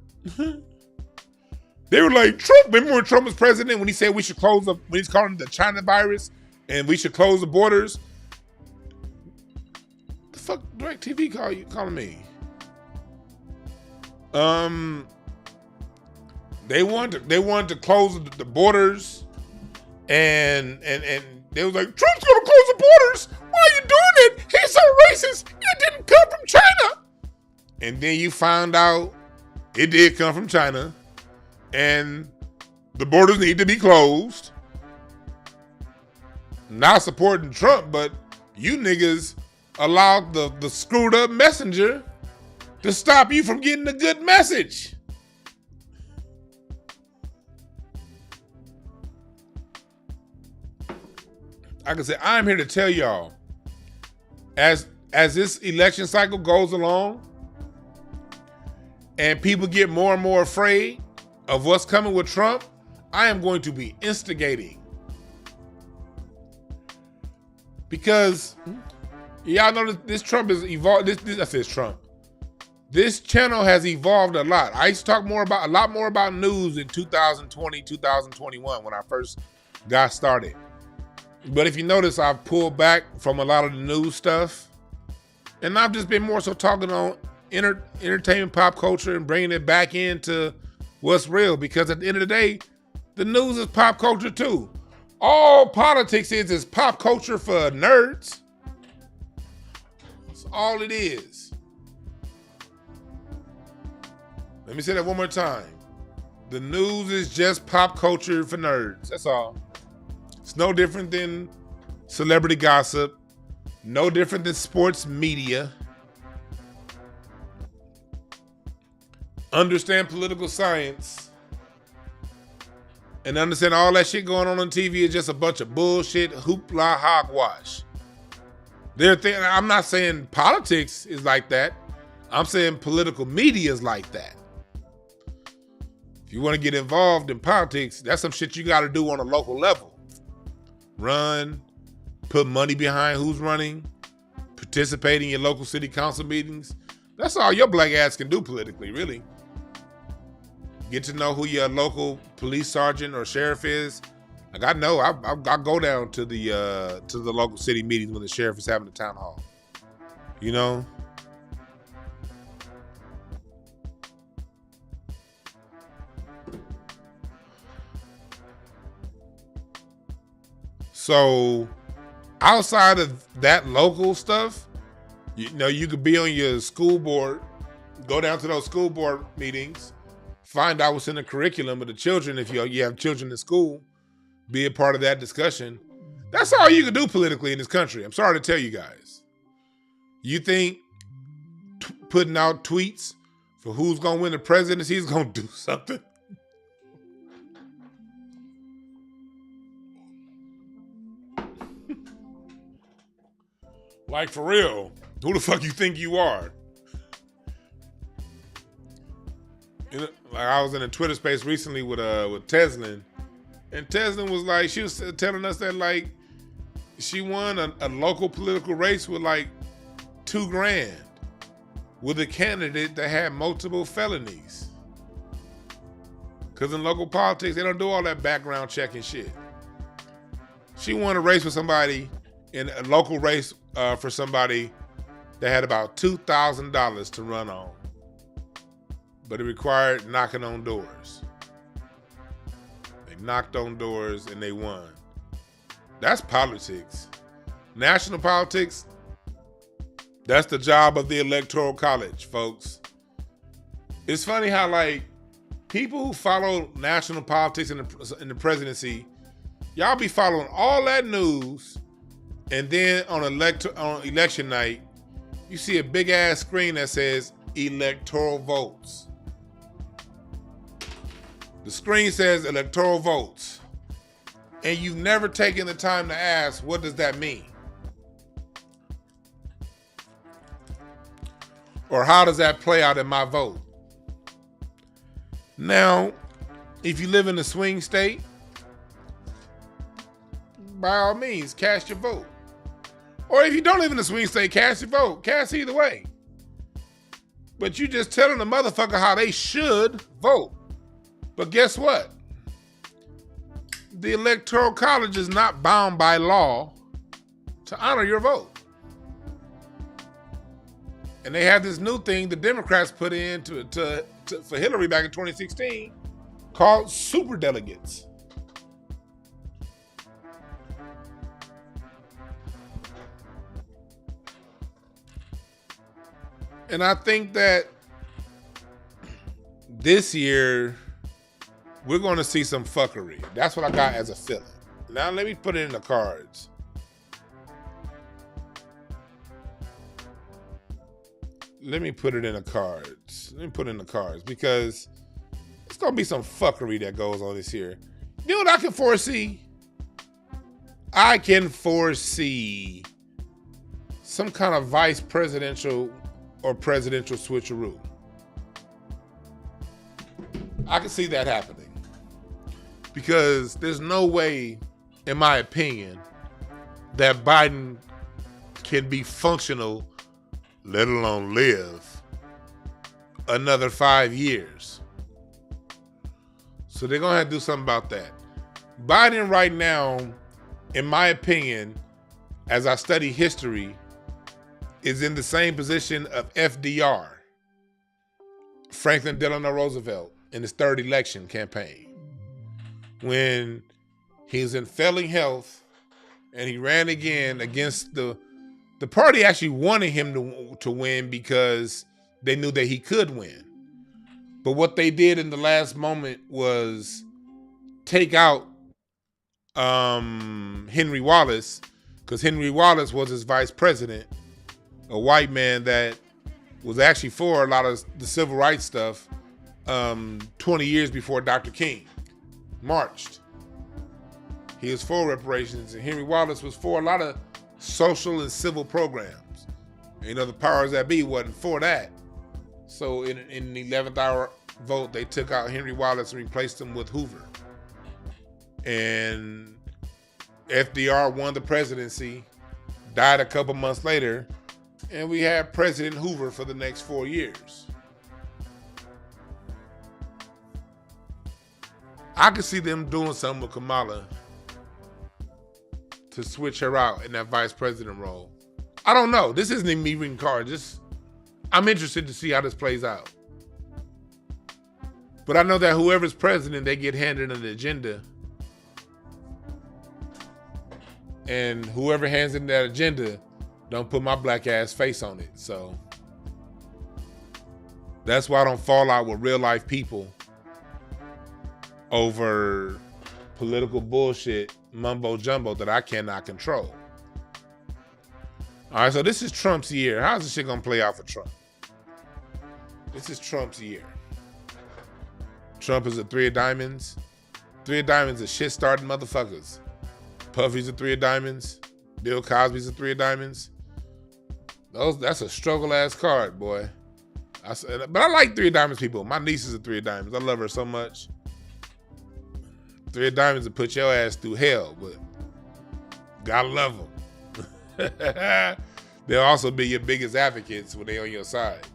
They were like, Trump, remember when Trump was president, when he said we should close up, when he's calling it the China virus, and we should close the borders? The fuck DirecTV calling me? They wanted to close the borders, and they was like, Trump's gonna close the borders. Why are you doing it? He's so racist. It didn't come from China. And then you found out it did come from China, and the borders need to be closed. Not supporting Trump, but you niggas allowed the screwed up messenger to stop you from getting a good message. Like I said, I'm here to tell y'all, as this election cycle goes along and people get more and more afraid of what's coming with Trump, I am going to be instigating. Because y'all know this Trump has evolved. This channel has evolved a lot. I used to talk a lot more about news in 2020, 2021 when I first got started. But if you notice, I've pulled back from a lot of the news stuff. And I've just been more so talking on entertainment, pop culture, and bringing it back into what's real. Because at the end of the day, the news is pop culture too. All politics is pop culture for nerds. That's all it is. Let me say that one more time. The news is just pop culture for nerds. That's all. It's no different than celebrity gossip, no different than sports media. Understand political science and understand all that shit going on TV is just a bunch of bullshit, hoopla, hogwash. I'm not saying politics is like that. I'm saying political media is like that. If you want to get involved in politics, that's some shit you got to do on a local level. Run, put money behind who's running, participate in your local city council meetings. That's all your black ass can do politically, really. Get to know who your local police sergeant or sheriff is. Like I know, I go down to the local city meetings when the sheriff is having a town hall. You know. So outside of that local stuff, you know, you could be on your school board, go down to those school board meetings, find out what's in the curriculum of the children. If you have children in school, be a part of that discussion. That's all you can do politically in this country. I'm sorry to tell you guys. You think putting out tweets for who's going to win the presidency is going to do something? Like, for real, who the fuck you think you are? Like, I was in a Twitter space recently with Teslin, and Teslin was like, she was telling us that like she won a local political race with like $2,000 with a candidate that had multiple felonies. Because in local politics, they don't do all that background checking shit. She won a race with somebody, in a local race for somebody that had about $2,000 to run on. But it required knocking on doors. They knocked on doors and they won. That's politics. National politics, that's the job of the Electoral College, folks. It's funny how, like, people who follow national politics in the presidency, y'all be following all that news, and then on election night, you see a big ass screen that says electoral votes. The screen says electoral votes, and you've never taken the time to ask, what does that mean? Or how does that play out in my vote? Now, if you live in a swing state, by all means, cast your vote. Or if you don't live in a swing state, cast your vote. Cast either way. But you just telling the motherfucker how they should vote. But guess what? The Electoral College is not bound by law to honor your vote. And they have this new thing the Democrats put in for Hillary back in 2016 called superdelegates. And I think that this year we're going to see some fuckery. That's what I got as a feeling. Now let me put it in the cards. Let me put it in the cards. Let me put it in the cards because it's going to be some fuckery that goes on this year. You know what I can foresee? I can foresee some kind of vice presidential or presidential switcheroo. I can see that happening because there's no way, in my opinion, that Biden can be functional, let alone live, another 5 years. So they're going to have to do something about that. Biden right now, in my opinion, as I study history, is in the same position of FDR, Franklin Delano Roosevelt, in his third election campaign. When he was in failing health and he ran again against the party actually wanted him to win because they knew that he could win. But what they did in the last moment was take out Henry Wallace, because Henry Wallace was his vice president, a white man that was actually for a lot of the civil rights stuff 20 years before Dr. King marched. He was for reparations, and Henry Wallace was for a lot of social and civil programs. You know, the powers that be wasn't for that. So in the 11th hour vote, they took out Henry Wallace and replaced him with Hoover. And FDR won the presidency, died a couple months later, and we had President Hoover for the next 4 years. I could see them doing something with Kamala to switch her out in that vice president role. I don't know. This isn't me reading cards. I'm interested to see how this plays out. But I know that whoever's president, they get handed an agenda. And whoever hands in that agenda, don't put my black ass face on it. So that's why I don't fall out with real life people over political bullshit, mumbo jumbo that I cannot control. All right, so this is Trump's year. How's this shit gonna play out for Trump? This is Trump's year. Trump is a 3 of diamonds. 3 of diamonds are shit starting motherfuckers. Puffy's a 3 of diamonds. Bill Cosby's a 3 of diamonds. That's a struggle ass card, boy. But I like 3 of diamonds people. My niece is a 3 of diamonds. I love her so much. 3 of diamonds will put your ass through hell, but gotta love them. They'll also be your biggest advocates when they're on your side.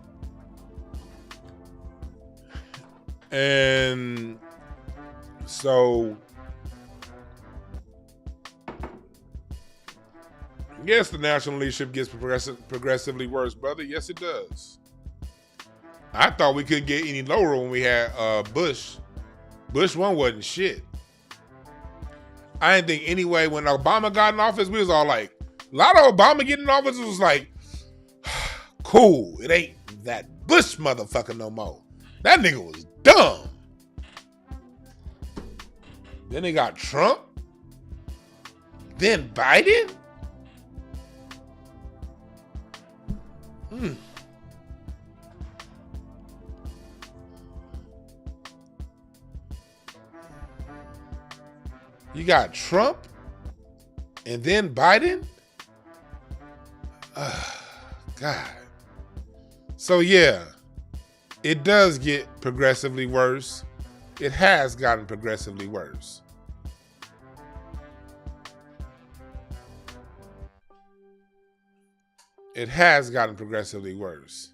And So, yes, the national leadership gets progressively worse, brother. Yes, it does. I thought we couldn't get any lower when we had Bush. Bush 1 wasn't shit. I didn't think anyway, when Obama got in office, we was all like, a lot of Obama getting in office was like, cool, it ain't that Bush motherfucker no more. That nigga was dumb. Then they got Trump. Then Biden. You got Trump and then Biden? God. So yeah, it does get progressively worse. It has gotten progressively worse. It has gotten progressively worse.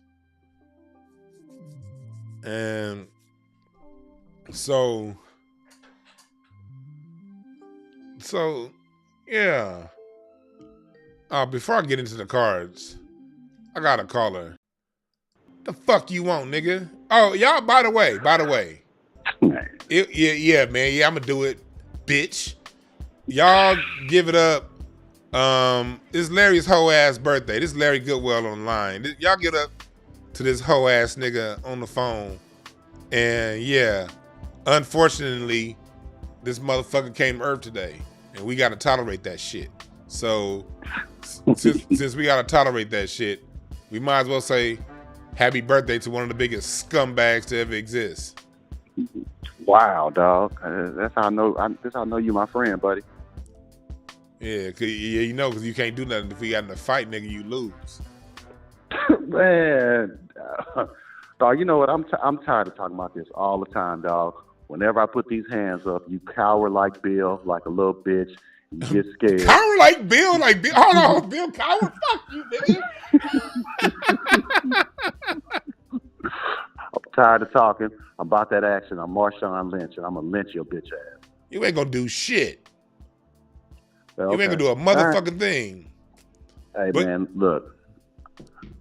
And so yeah. Before I get into the cards, I got a caller. The fuck you want, nigga? Oh, y'all, by the way. Yeah, man. Yeah, I'm gonna do it, bitch. Y'all give it up. It's Larry's hoe ass birthday. This is Larry Goodwell on the line. Y'all get up to this hoe ass nigga on the phone. And yeah, unfortunately, this motherfucker came to Earth today. And we gotta tolerate that shit. So since we gotta tolerate that shit, we might as well say happy birthday to one of the biggest scumbags to ever exist. Wow, dog. That's how I know. That's how I know you, my friend, buddy. Yeah, you know, because you can't do nothing. If we got in a fight, nigga, you lose. Man, dog. You know what? I'm tired of talking about this all the time, dog. Whenever I put these hands up, you cower like Bill, like a little bitch. You get scared. Cower like Bill? Hold on, Bill Cower? Fuck you, nigga. I'm tired of talking about that action. I'm Marshawn Lynch, and I'm going to lynch your bitch ass. You ain't going to do shit. Okay. You ain't going to do a motherfucking thing. Hey, man, look.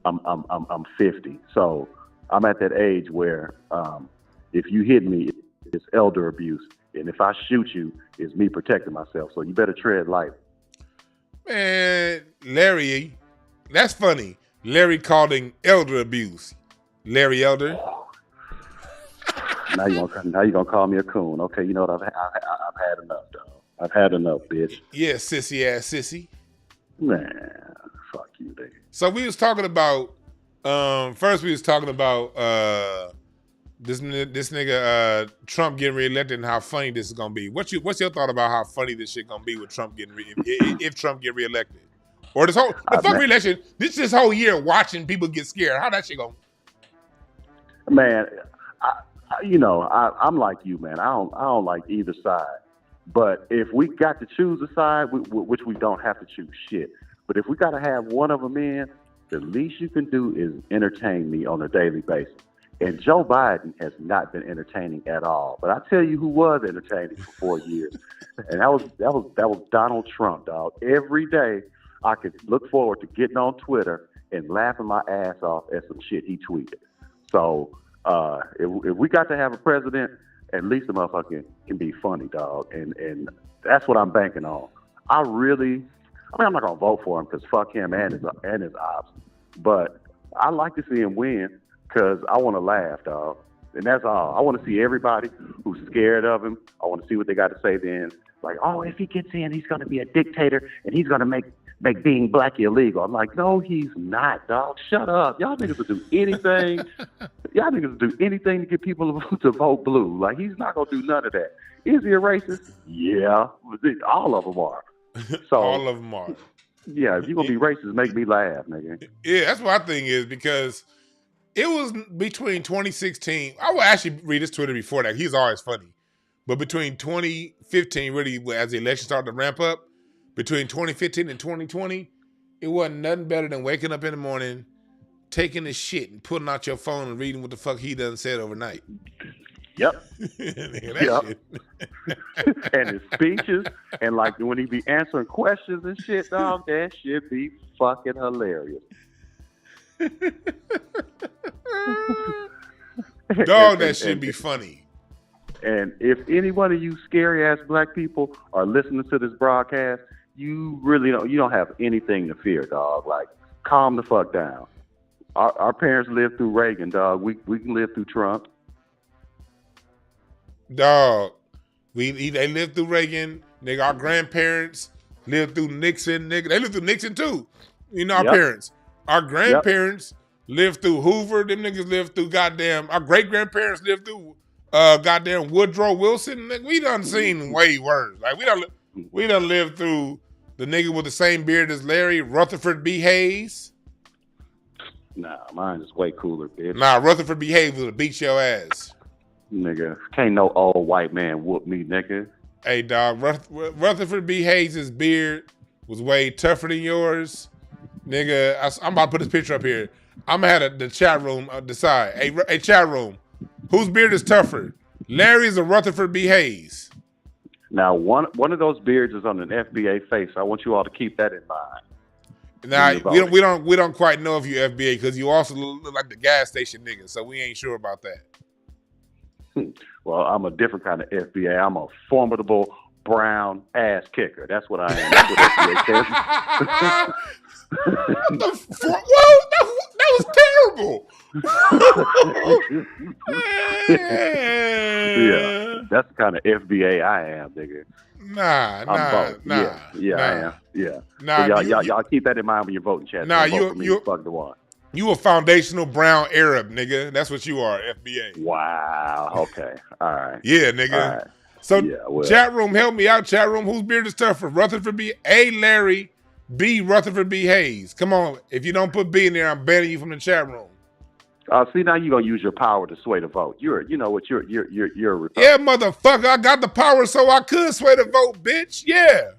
I'm 50, so I'm at that age where if you hit me, it's elder abuse. And if I shoot you, it's me protecting myself. So you better tread light. Man, Larry, that's funny. Larry calling elder abuse. Larry Elder. Now you're gonna call me a coon. Okay, you know what? I've had enough, dog. I've had enough, bitch. Yeah, sissy ass sissy. Man, fuck you, nigga. So we was talking about first we was talking about this nigga Trump getting reelected and how funny this is gonna be. What's your thought about how funny this shit gonna be with Trump getting if Trump get reelected? Or this whole reelection, this whole year watching people get scared. How that shit going? Man, I'm like you, man. I don't like either side. But if we got to choose a side, which we don't have to choose shit, but if we got to have one of them in, the least you can do is entertain me on a daily basis. And Joe Biden has not been entertaining at all. But I tell you who was entertaining for 4 years, and that was Donald Trump, dog. Every day I could look forward to getting on Twitter and laughing my ass off at some shit he tweeted. So if we got to have a president, at least the motherfucker can be funny, dog. And that's what I'm banking on. I'm not gonna vote for him because fuck him and his ops. But I like to see him win because I want to laugh, dog. And that's all. I want to see everybody who's scared of him. I want to see what they got to say then. Like, oh, if he gets in, he's gonna be a dictator and he's gonna make being black illegal. I'm like, no, he's not, dog. Shut up. Y'all niggas will do anything. Y'all niggas will do anything to get people to vote blue. Like, he's not going to do none of that. Is he a racist? Yeah. All of them are. So, all of them are. Yeah, if you're going to be racist, make me laugh, nigga. Yeah, that's what I think is because it was between 2016. I will actually read his Twitter before that. He's always funny. But between 2015, really, as the election started to ramp up, between 2015 and 2020, it wasn't nothing better than waking up in the morning, taking a shit and putting out your phone and reading what the fuck he done said overnight. Yep. Nigga, Yep. shit. And his speeches, and like when he be answering questions and shit, dog, that shit be fucking hilarious. Dog, that shit be funny. And if any one of you scary ass black people are listening to this broadcast, you really don't have anything to fear, dog. Like, calm the fuck down. Our parents lived through Reagan, dog. We can live through Trump. Dog, they lived through Reagan. Nigga, our grandparents lived through Nixon. Nigga, they lived through Nixon too. You know, our parents. Our grandparents lived through Hoover. Them niggas lived through goddamn. Our great grandparents lived through goddamn Woodrow Wilson. Nigga, we done seen way worse. Like we done lived through the nigga with the same beard as Larry, Rutherford B. Hayes. Nah, mine is way cooler, bitch. Nah, Rutherford B. Hayes would beat your ass. Nigga, can't no old white man whoop me, nigga. Hey, dog, Rutherford B. Hayes' beard was way tougher than yours. Nigga, I'm about to put this picture up here. I'm going to have the chat room decide. Hey, chat room, whose beard is tougher? Larry's or Rutherford B. Hayes? Now, one of those beards is on an FBA face. I want you all to keep that in mind. Now, we don't quite know if you FBA because you also look like the gas station nigga, so we ain't sure about that. Well, I'm a different kind of FBA. I'm a formidable brown ass kicker. That's what I am. That's what FBA says. That was terrible. Yeah, that's the kind of FBA I am, nigga. Nah. I am. Yeah. Nah, so y'all keep that in mind when you're voting, chat. Nah, you fuck the one. You a foundational brown Arab, nigga. That's what you are, FBA. Wow. Okay. All right. Yeah, nigga. All right. So, chat room, help me out. Chat room, whose beard is tougher? Rutherford B. A. Larry, B. Rutherford B. Hayes. Come on. If you don't put B in there, I'm banning you from the chat room. See, now you're gonna use your power to sway the vote. You're a Republican. Yeah, motherfucker. I got the power so I could sway the vote, bitch. Yeah.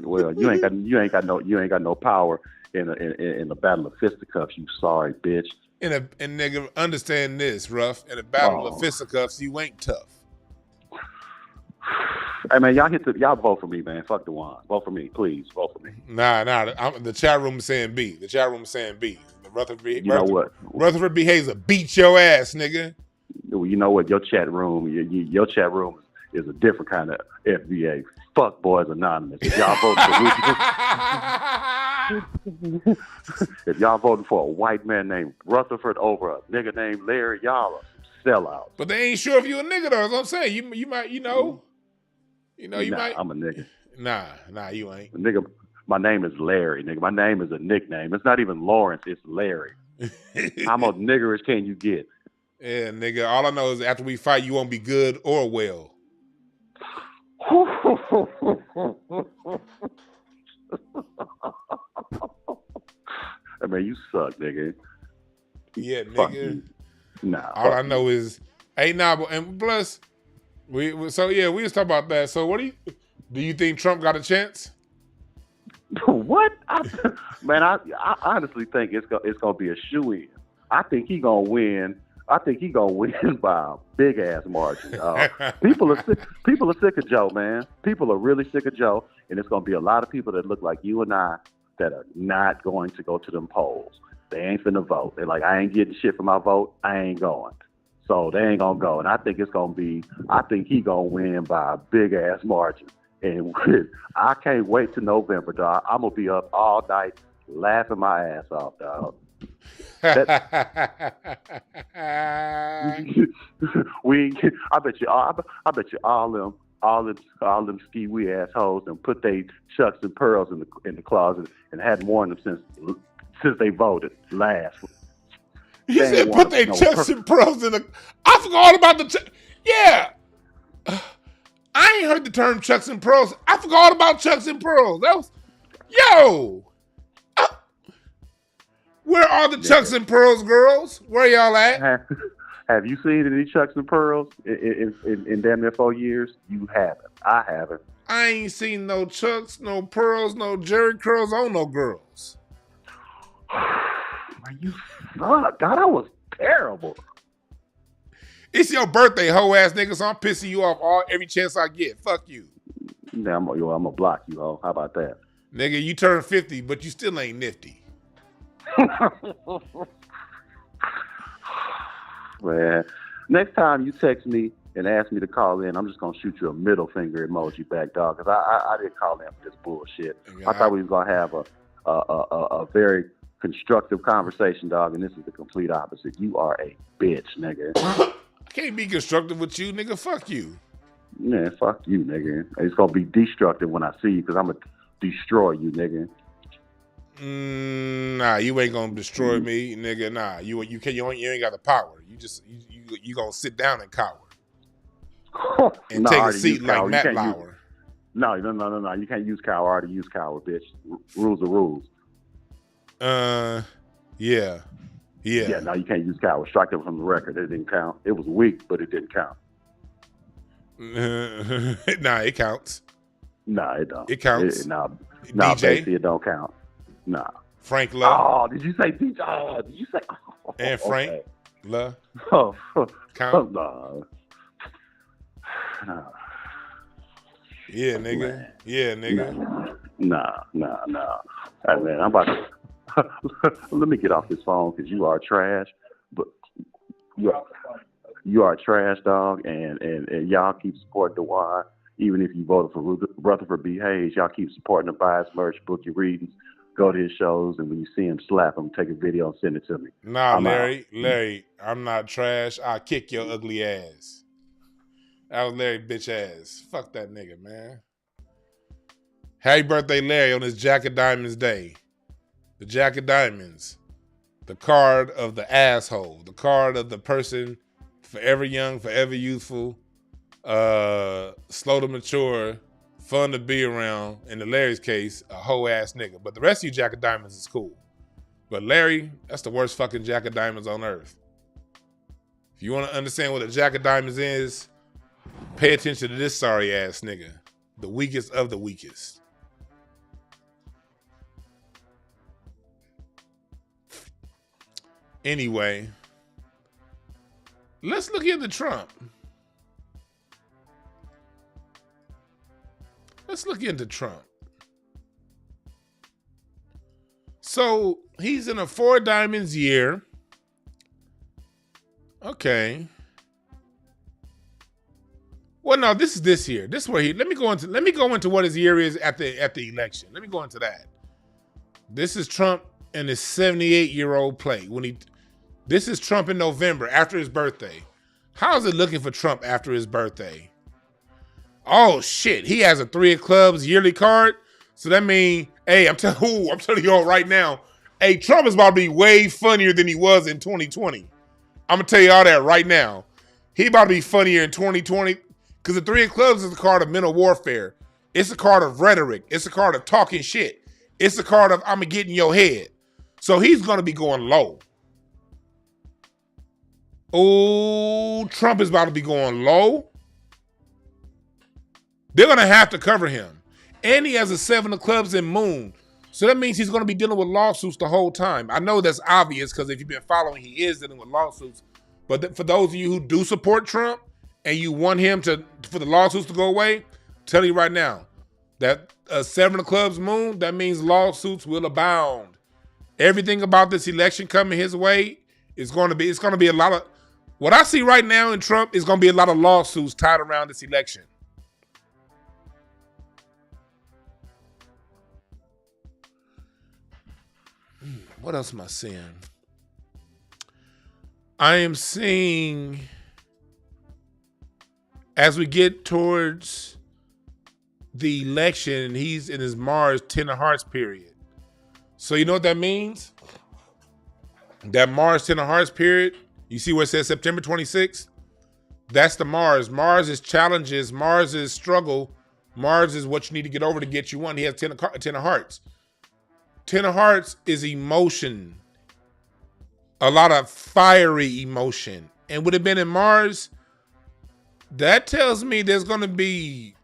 Well, you ain't got no power in a battle of fisticuffs. You sorry bitch. And nigga, understand this, Ruff. In a battle of fisticuffs, you ain't tough. Hey man, y'all vote for me, man. Fuck the one. Vote for me, please. Vote for me. Nah. The chat room is saying B. The chat room is saying B. Know what? Rutherford B. Hayes will beat your ass, nigga. You know what? Your chat room is a different kind of FBA. Fuck Boys Anonymous. If y'all voting if y'all voting for a white man named Rutherford over a nigga named Larry, y'all are some sellouts. But they ain't sure if you a nigga though. That's what I'm saying. You might, you might. I'm a nigga. Nah, you ain't. Nigga, my name is Larry, nigga. My name is a nickname. It's not even Lawrence. It's Larry. How much niggerish can you get? Yeah, nigga. All I know is after we fight, you won't be good or well. I mean, you suck, nigga. Yeah, nigga. Nah. All I know is, and plus, we was talking about that. So, what do you think Trump got a chance? What? Man, I honestly think it's gonna be a shoo-in. I think he gonna win. I think he gonna win by a big ass margin. People are sick of Joe, man. People are really sick of Joe, and it's gonna be a lot of people that look like you and I that are not going to go to them polls. They ain't finna vote. They're like, I ain't getting shit for my vote. I ain't going. So they ain't gonna go. And I think he gonna win by a big ass margin. And I can't wait till November, dog. I'm gonna be up all night laughing my ass off, dog. I bet you all them ski-wee assholes and put they chucks and pearls in the closet and hadn't worn them since they voted last. He said put they chucks and pearls in the. I forgot all about the. Yeah. I ain't heard the term chucks and pearls. I forgot all about chucks and pearls. That was, where are the chucks and pearls, girls? Where y'all at? Have you seen any chucks and pearls in damn near 4 years? You haven't. I haven't. I ain't seen no chucks, no pearls, no Jerry curls on no girls. Man, you suck. God, that was terrible. It's your birthday, hoe ass nigga, so I'm pissing you off every chance I get. Fuck you. Now I'm gonna block you, ho. How about that? Nigga, you turn 50, but you still ain't nifty. Man, next time you text me and ask me to call in, I'm just gonna shoot you a middle finger emoji back, dog. Cause I didn't call in for this bullshit. I thought we was gonna have a very constructive conversation, dog, and this is the complete opposite. You are a bitch, nigga. I can't be constructive with you, nigga. Fuck you. Man, fuck you, nigga. It's gonna be destructive when I see you, cause I'm gonna destroy you, nigga. Nah, you ain't gonna destroy me, nigga. Nah, you ain't got the power. You gonna sit down and cower and take a seat like Matt Lauer. No. You can't use cower. I already used cower, bitch. Rules are rules. Yeah. Yeah, no, you can't use cower. Strike it from the record. It didn't count. It was weak, but it didn't count. Nah, it counts. Nah, it don't. It counts. Nah, DJ? basically it don't count. Nah. Frank Love. Oh, did you say DJ? Oh, did you say? Oh, and Frank okay. Love. Oh, count. Nah. Yeah, nigga. Man. Yeah, nigga. Nah. Hey, man, I'm about to. Let me get off this phone because you are trash. But you are trash, dog, and y'all keep supporting DeJuan. Even if you voted for Rutherford B. Hayes, y'all keep supporting him, buy his merch, book your readings, go to his shows, and when you see him, slap him, take a video and send it to me. Nah, Larry, I'm not trash. I'll kick your ugly ass. That was Larry bitch ass. Fuck that nigga, man. Happy birthday, Larry, on this Jack of Diamonds day. The Jack of Diamonds. The card of the asshole. The card of the person forever young, forever youthful, slow to mature, fun to be around. In the Larry's case, a hoe ass nigga. But the rest of you Jack of Diamonds is cool. But Larry, that's the worst fucking Jack of Diamonds on earth. If you want to understand what a Jack of Diamonds is, pay attention to this sorry ass nigga. The weakest of the weakest. Anyway, let's look into Trump. Let's look into Trump. So he's in a 4 diamonds year. Okay. Well, no, this is this year. This is where let me go into what his year is at the election. Let me go into that. This is Trump and his 78-year-old play. This is Trump in November after his birthday. How is it looking for Trump after his birthday? Oh shit, he has a 3 of clubs yearly card. So that means, hey, I'm telling you all right now, hey, Trump is about to be way funnier than he was in 2020. I'm gonna tell you all that right now. He about to be funnier in 2020 because the 3 of clubs is a card of mental warfare. It's a card of rhetoric. It's a card of talking shit. It's a card of I'm gonna get in your head. So he's gonna be going low. Oh, Trump is about to be going low. They're going to have to cover him. And he has a 7 of clubs and moon. So that means he's going to be dealing with lawsuits the whole time. I know that's obvious because if you've been following, he is dealing with lawsuits. But for those of you who do support Trump and you want him for the lawsuits to go away, I'm telling you right now, that 7 of clubs moon, that means lawsuits will abound. Everything about this election coming his way is going to be a lot of, what I see right now in Trump is going to be a lot of lawsuits tied around this election. What else am I seeing? I am seeing, as we get towards the election, he's in his Mars 10 of Hearts period. So you know what that means? That Mars 10 of Hearts period, you see where it says September 26th? That's the Mars. Mars is challenges. Mars is struggle. Mars is what you need to get over to get you one. He has 10 of Hearts. 10 of Hearts is emotion. A lot of fiery emotion. And would have been in Mars, that tells me there's going to be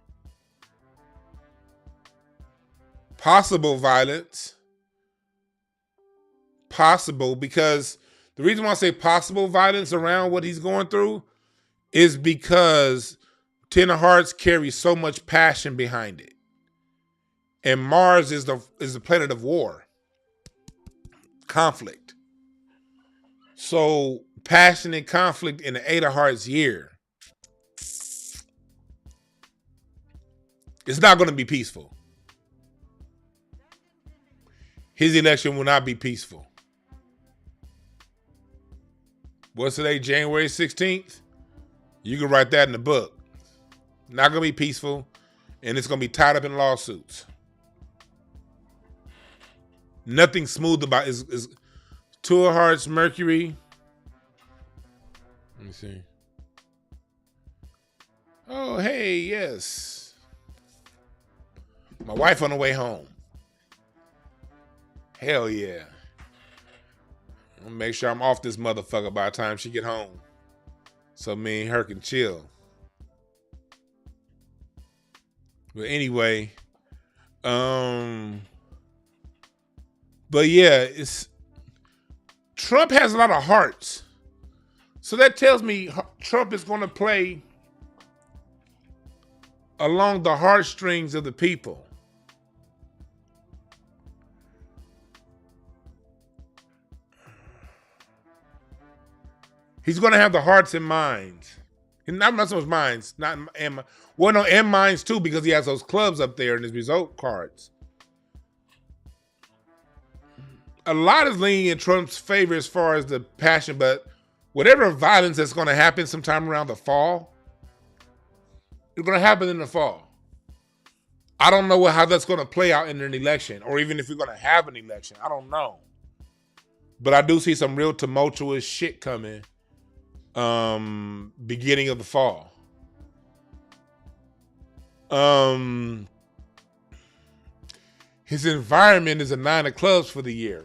possible violence. Possible, because the reason why I say possible violence around what he's going through, is because Ten of Hearts carries so much passion behind it. And Mars is the planet of war, conflict. So passion and conflict in the Eight of Hearts year, it's not going to be peaceful. His election will not be peaceful. What's today, January 16th? You can write that in the book. Not going to be peaceful, and it's going to be tied up in lawsuits. Nothing smooth about it. Is Two of Hearts, Mercury. Let me see. Oh, hey, yes. My wife on the way home. Hell yeah. I'm gonna make sure I'm off this motherfucker by the time she get home, so me and her can chill. But anyway, but yeah, Trump has a lot of hearts, so that tells me Trump is going to play along the heartstrings of the people. He's going to have the hearts and minds. Not so much minds, and minds too, because he has those clubs up there in his result cards. A lot is leaning in Trump's favor as far as the passion, but whatever violence that's going to happen sometime around the fall, it's going to happen in the fall. I don't know how that's going to play out in an election, or even if we're going to have an election. I don't know. But I do see some real tumultuous shit coming beginning of the fall. His environment is a 9 of clubs for the year.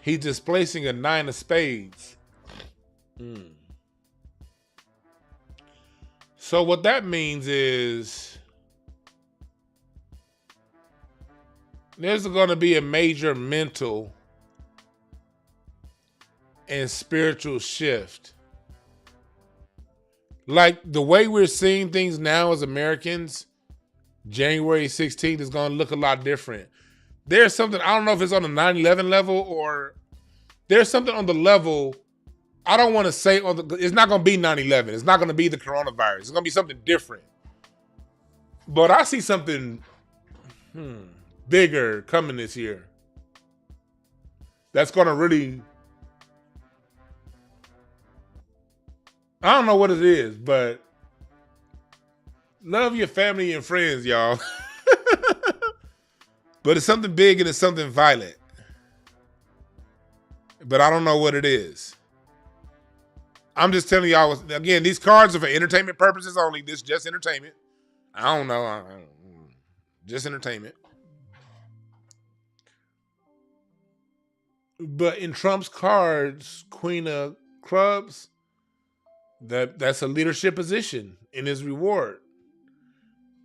He's displacing a 9 of spades. So what that means is there's going to be a major mental and spiritual shift. Like the way we're seeing things now as Americans, January 16th is going to look a lot different. There's something, I don't know if it's on the 9/11 level or there's something on the level, I don't want to say, it's not going to be 9/11. It's not going to be the coronavirus. It's going to be something different. But I see something bigger coming this year. That's going to really, I don't know what it is, but love your family and friends, y'all. But it's something big and it's something violent. But I don't know what it is. I'm just telling y'all, again, these cards are for entertainment purposes only. This is just entertainment. I don't know. Just entertainment. But in Trump's cards, Queen of Clubs, that's a leadership position in his reward.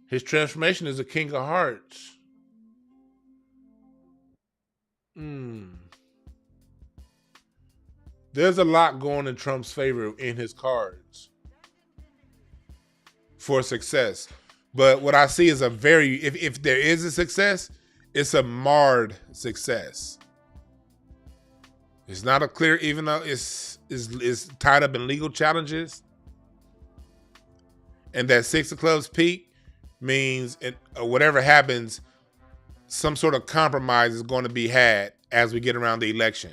His transformation is a King of Hearts. There's a lot going in Trump's favor in his cards for success. But what I see is if there is a success, it's a marred success. It's not a clear, even though it's tied up in legal challenges. And that 6 of Clubs peak means whatever happens, some sort of compromise is going to be had as we get around the election.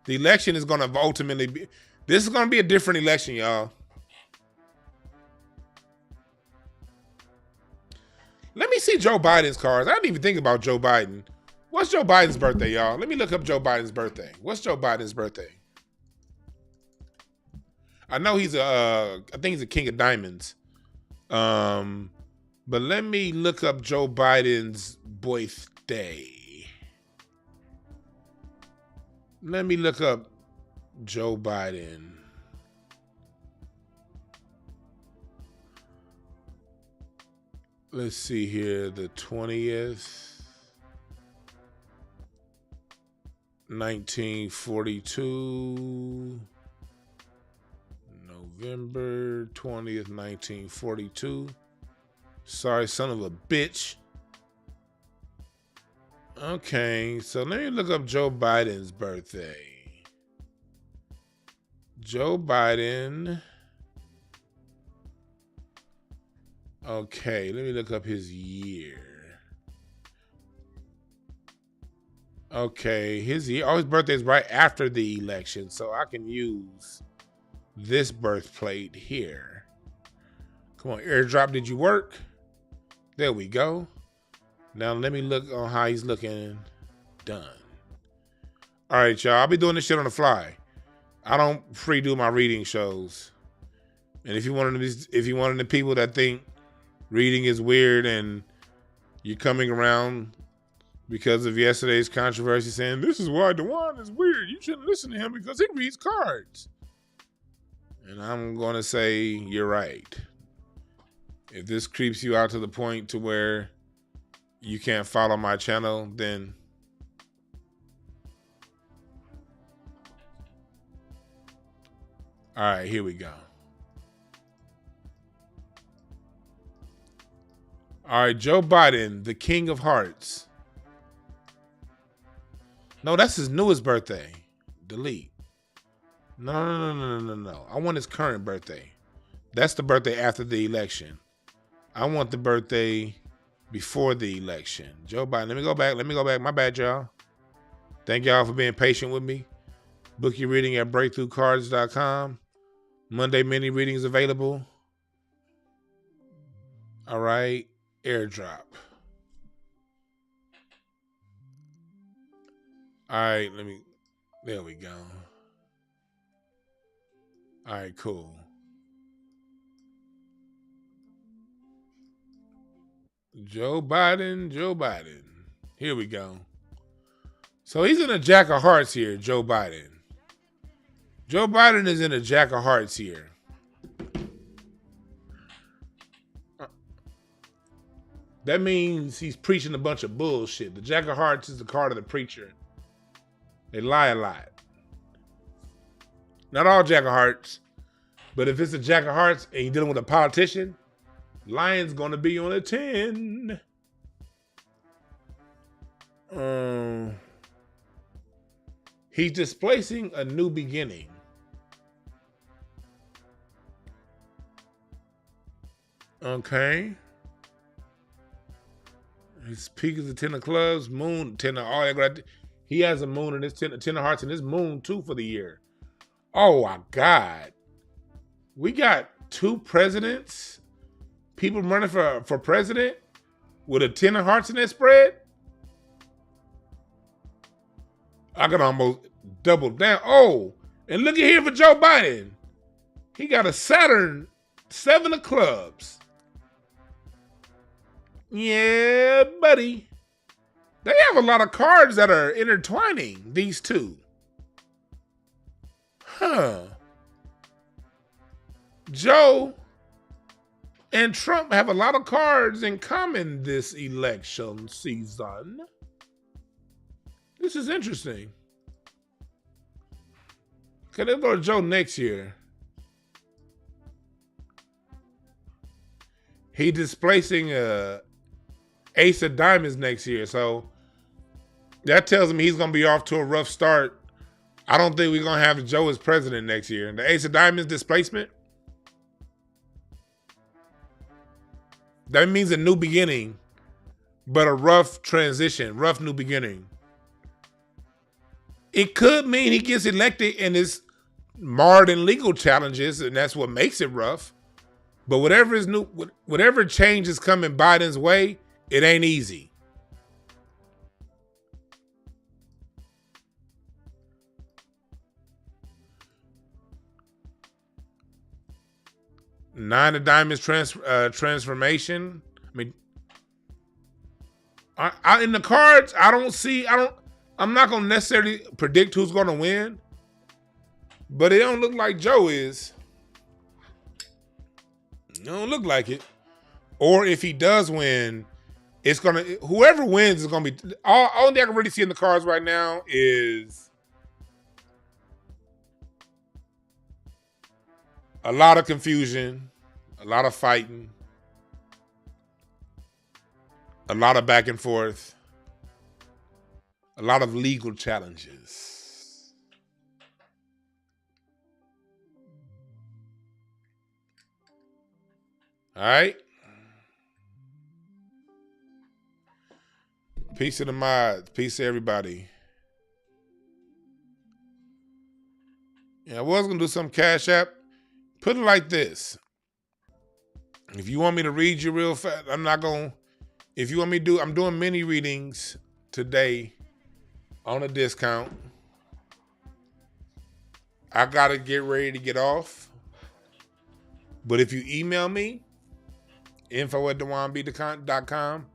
The election is going to ultimately be, this is going to be a different election, y'all. Let me see Joe Biden's cards. I didn't even think about Joe Biden. What's Joe Biden's birthday, y'all? Let me look up Joe Biden's birthday. What's Joe Biden's birthday? I know I think he's a King of Diamonds. But let me look up Joe Biden's birthday. Let me look up Joe Biden. Let's see here, the 20th. 1942. November 20th, 1942. Sorry, son of a bitch. Okay, so let me look up Joe Biden's birthday. Joe Biden. Okay, let me look up his year. Okay, his year. Oh, his birthday is right after the election, so I can use this birth plate here. Come on, airdrop, did you work? There we go. Now let me look on how he's looking. Done. All right, y'all. I'll be doing this shit on the fly. I don't free do my reading shows. And if you're one of the people that think reading is weird and you're coming around because of yesterday's controversy saying this is why DeJuan is weird, you shouldn't listen to him because he reads cards. And I'm going to say you're right. If this creeps you out to the point to where you can't follow my channel, then all right, here we go. All right, Joe Biden, the King of Hearts. No, that's his newest birthday. Delete. No. I want his current birthday. That's the birthday after the election. I want the birthday before the election. Joe Biden, let me go back. My bad, y'all. Thank y'all for being patient with me. Book your reading at breakthroughcards.com. Monday mini readings available. All right, airdrop. All right, there we go. All right, cool. Joe Biden. Here we go. So he's in a Jack of Hearts here, Joe Biden. Joe Biden is in a Jack of Hearts here. That means he's preaching a bunch of bullshit. The Jack of Hearts is the card of the preacher. They lie a lot. Not all Jack of Hearts, but if it's a Jack of Hearts and you're dealing with a politician, lion's gonna be on a 10. He's displacing a new beginning. Okay. His peak is the 10 of clubs, moon, 10 of all that. He has a moon in his 10 of hearts and his moon too for the year. Oh my God. We got 2 presidents, people running for president with a 10 of hearts in that spread. I could almost double down. Oh, and look at here for Joe Biden. He got a Saturn 7 of clubs. Yeah, buddy. They have a lot of cards that are intertwining, these two. Huh. Joe and Trump have a lot of cards in common this election season. This is interesting. Okay, let's go to Joe next year. He displacing Ace of Diamonds next year, so that tells me he's gonna be off to a rough start. I don't think we're gonna have Joe as president next year. The Ace of Diamonds displacement, that means a new beginning, but a rough transition, rough new beginning. It could mean he gets elected and is marred in legal challenges, and that's what makes it rough. But whatever change is coming Biden's way, it ain't easy. Nine of Diamonds transformation. I mean, I in the cards, I'm not gonna necessarily predict who's gonna win, but it don't look like Joe is. It don't look like it. Or if he does win, It's gonna, whoever wins is gonna be, all thing I can really see in the cards right now is a lot of confusion, a lot of fighting, a lot of back and forth, a lot of legal challenges. All right. Peace to the mods. Peace to everybody. Yeah, I was gonna do some Cash App. Put it like this. If you want me to read you real fast, I'm not gonna. If you want me to do, I'm doing mini readings today on a discount. I gotta get ready to get off. But if you email me, info@DewanB.com,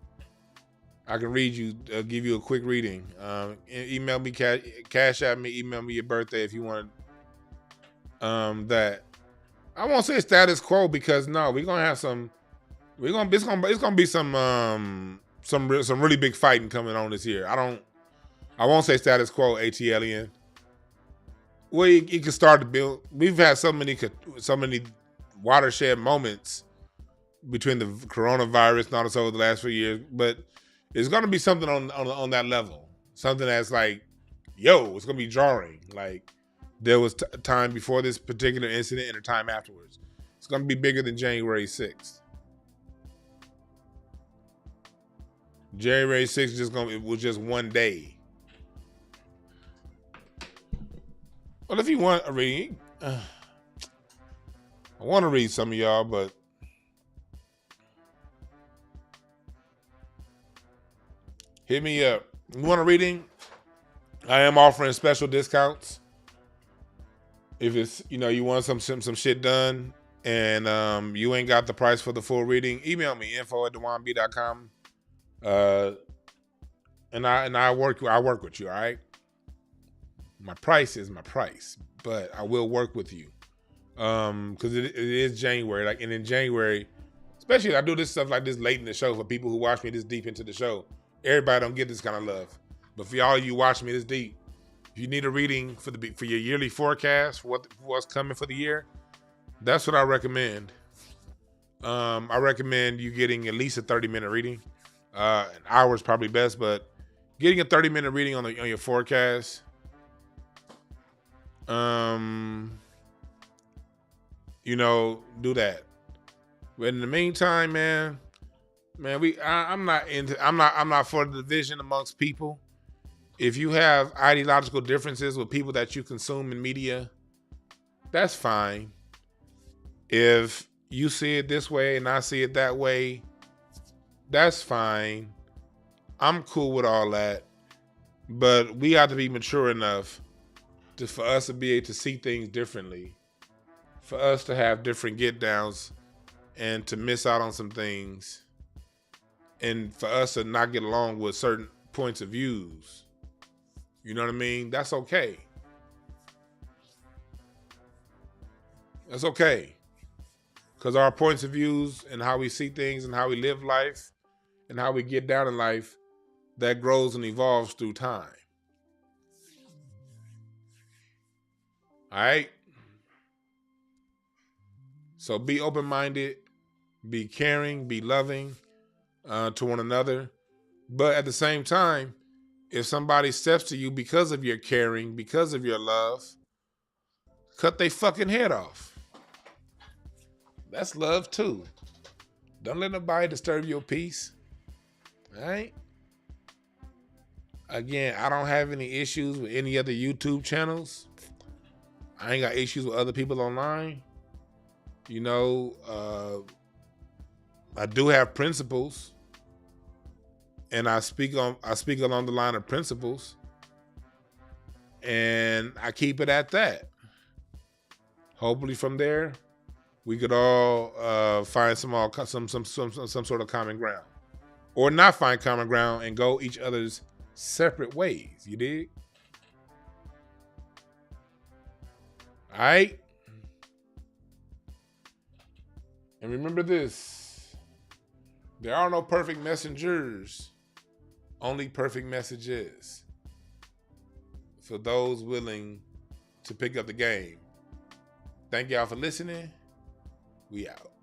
I can read you, give you a quick reading. Email me, cash at me, email me your birthday if you want that. I won't say status quo because no, we're gonna have some. It's gonna be some really big fighting coming on this year. I won't say status quo, ATLian. Well, you can start to build. We've had so many watershed moments between the coronavirus and all this over the last few years, but it's gonna be something on that level. Something that's like, yo, it's gonna be jarring. Like there was a time before this particular incident and a time afterwards. It's gonna be bigger than January 6th. January 6th it was just one day. Well, if you want a reading, I want to read some of y'all, but hit me up. You want a reading? I am offering special discounts. If it's, you want some shit done and you ain't got the price for the full reading, email me, info@DewanB.com. And I work with you, all right? My price is my price, but I will work with you. Because it is January, and in January, especially I do this stuff like this late in the show for people who watch me this deep into the show. Everybody don't get this kind of love, but for all you watch me this deep, if you need a reading for your yearly forecast for what's coming for the year, that's what I recommend. I recommend you getting at least a 30-minute reading. An hour is probably best, but getting a 30-minute reading on your forecast. Do that. But in the meantime, man, I'm not for the division amongst people. If you have ideological differences with people that you consume in media, that's fine. If you see it this way and I see it that way, that's fine. I'm cool with all that. But we have to be mature enough for us to be able to see things differently, for us to have different get downs and to miss out on some things, and for us to not get along with certain points of views. You know what I mean? That's okay. That's okay. Because our points of views and how we see things and how we live life and how we get down in life, that grows and evolves through time. All right? So be open-minded, be caring, be loving to one another. But at the same time, if somebody steps to you because of your caring, because of your love, cut their fucking head off. That's love too. Don't let nobody disturb your peace. All right? Again, I don't have any issues with any other YouTube channels. I ain't got issues with other people online. I do have principles, and I speak along the line of principles, and I keep it at that. Hopefully, from there, we could all find some sort of common ground, or not find common ground and go each other's separate ways. You dig? All right. And remember this: There are no perfect messengers, only perfect messages. For those willing to pick up the game. Thank y'all for listening. We out.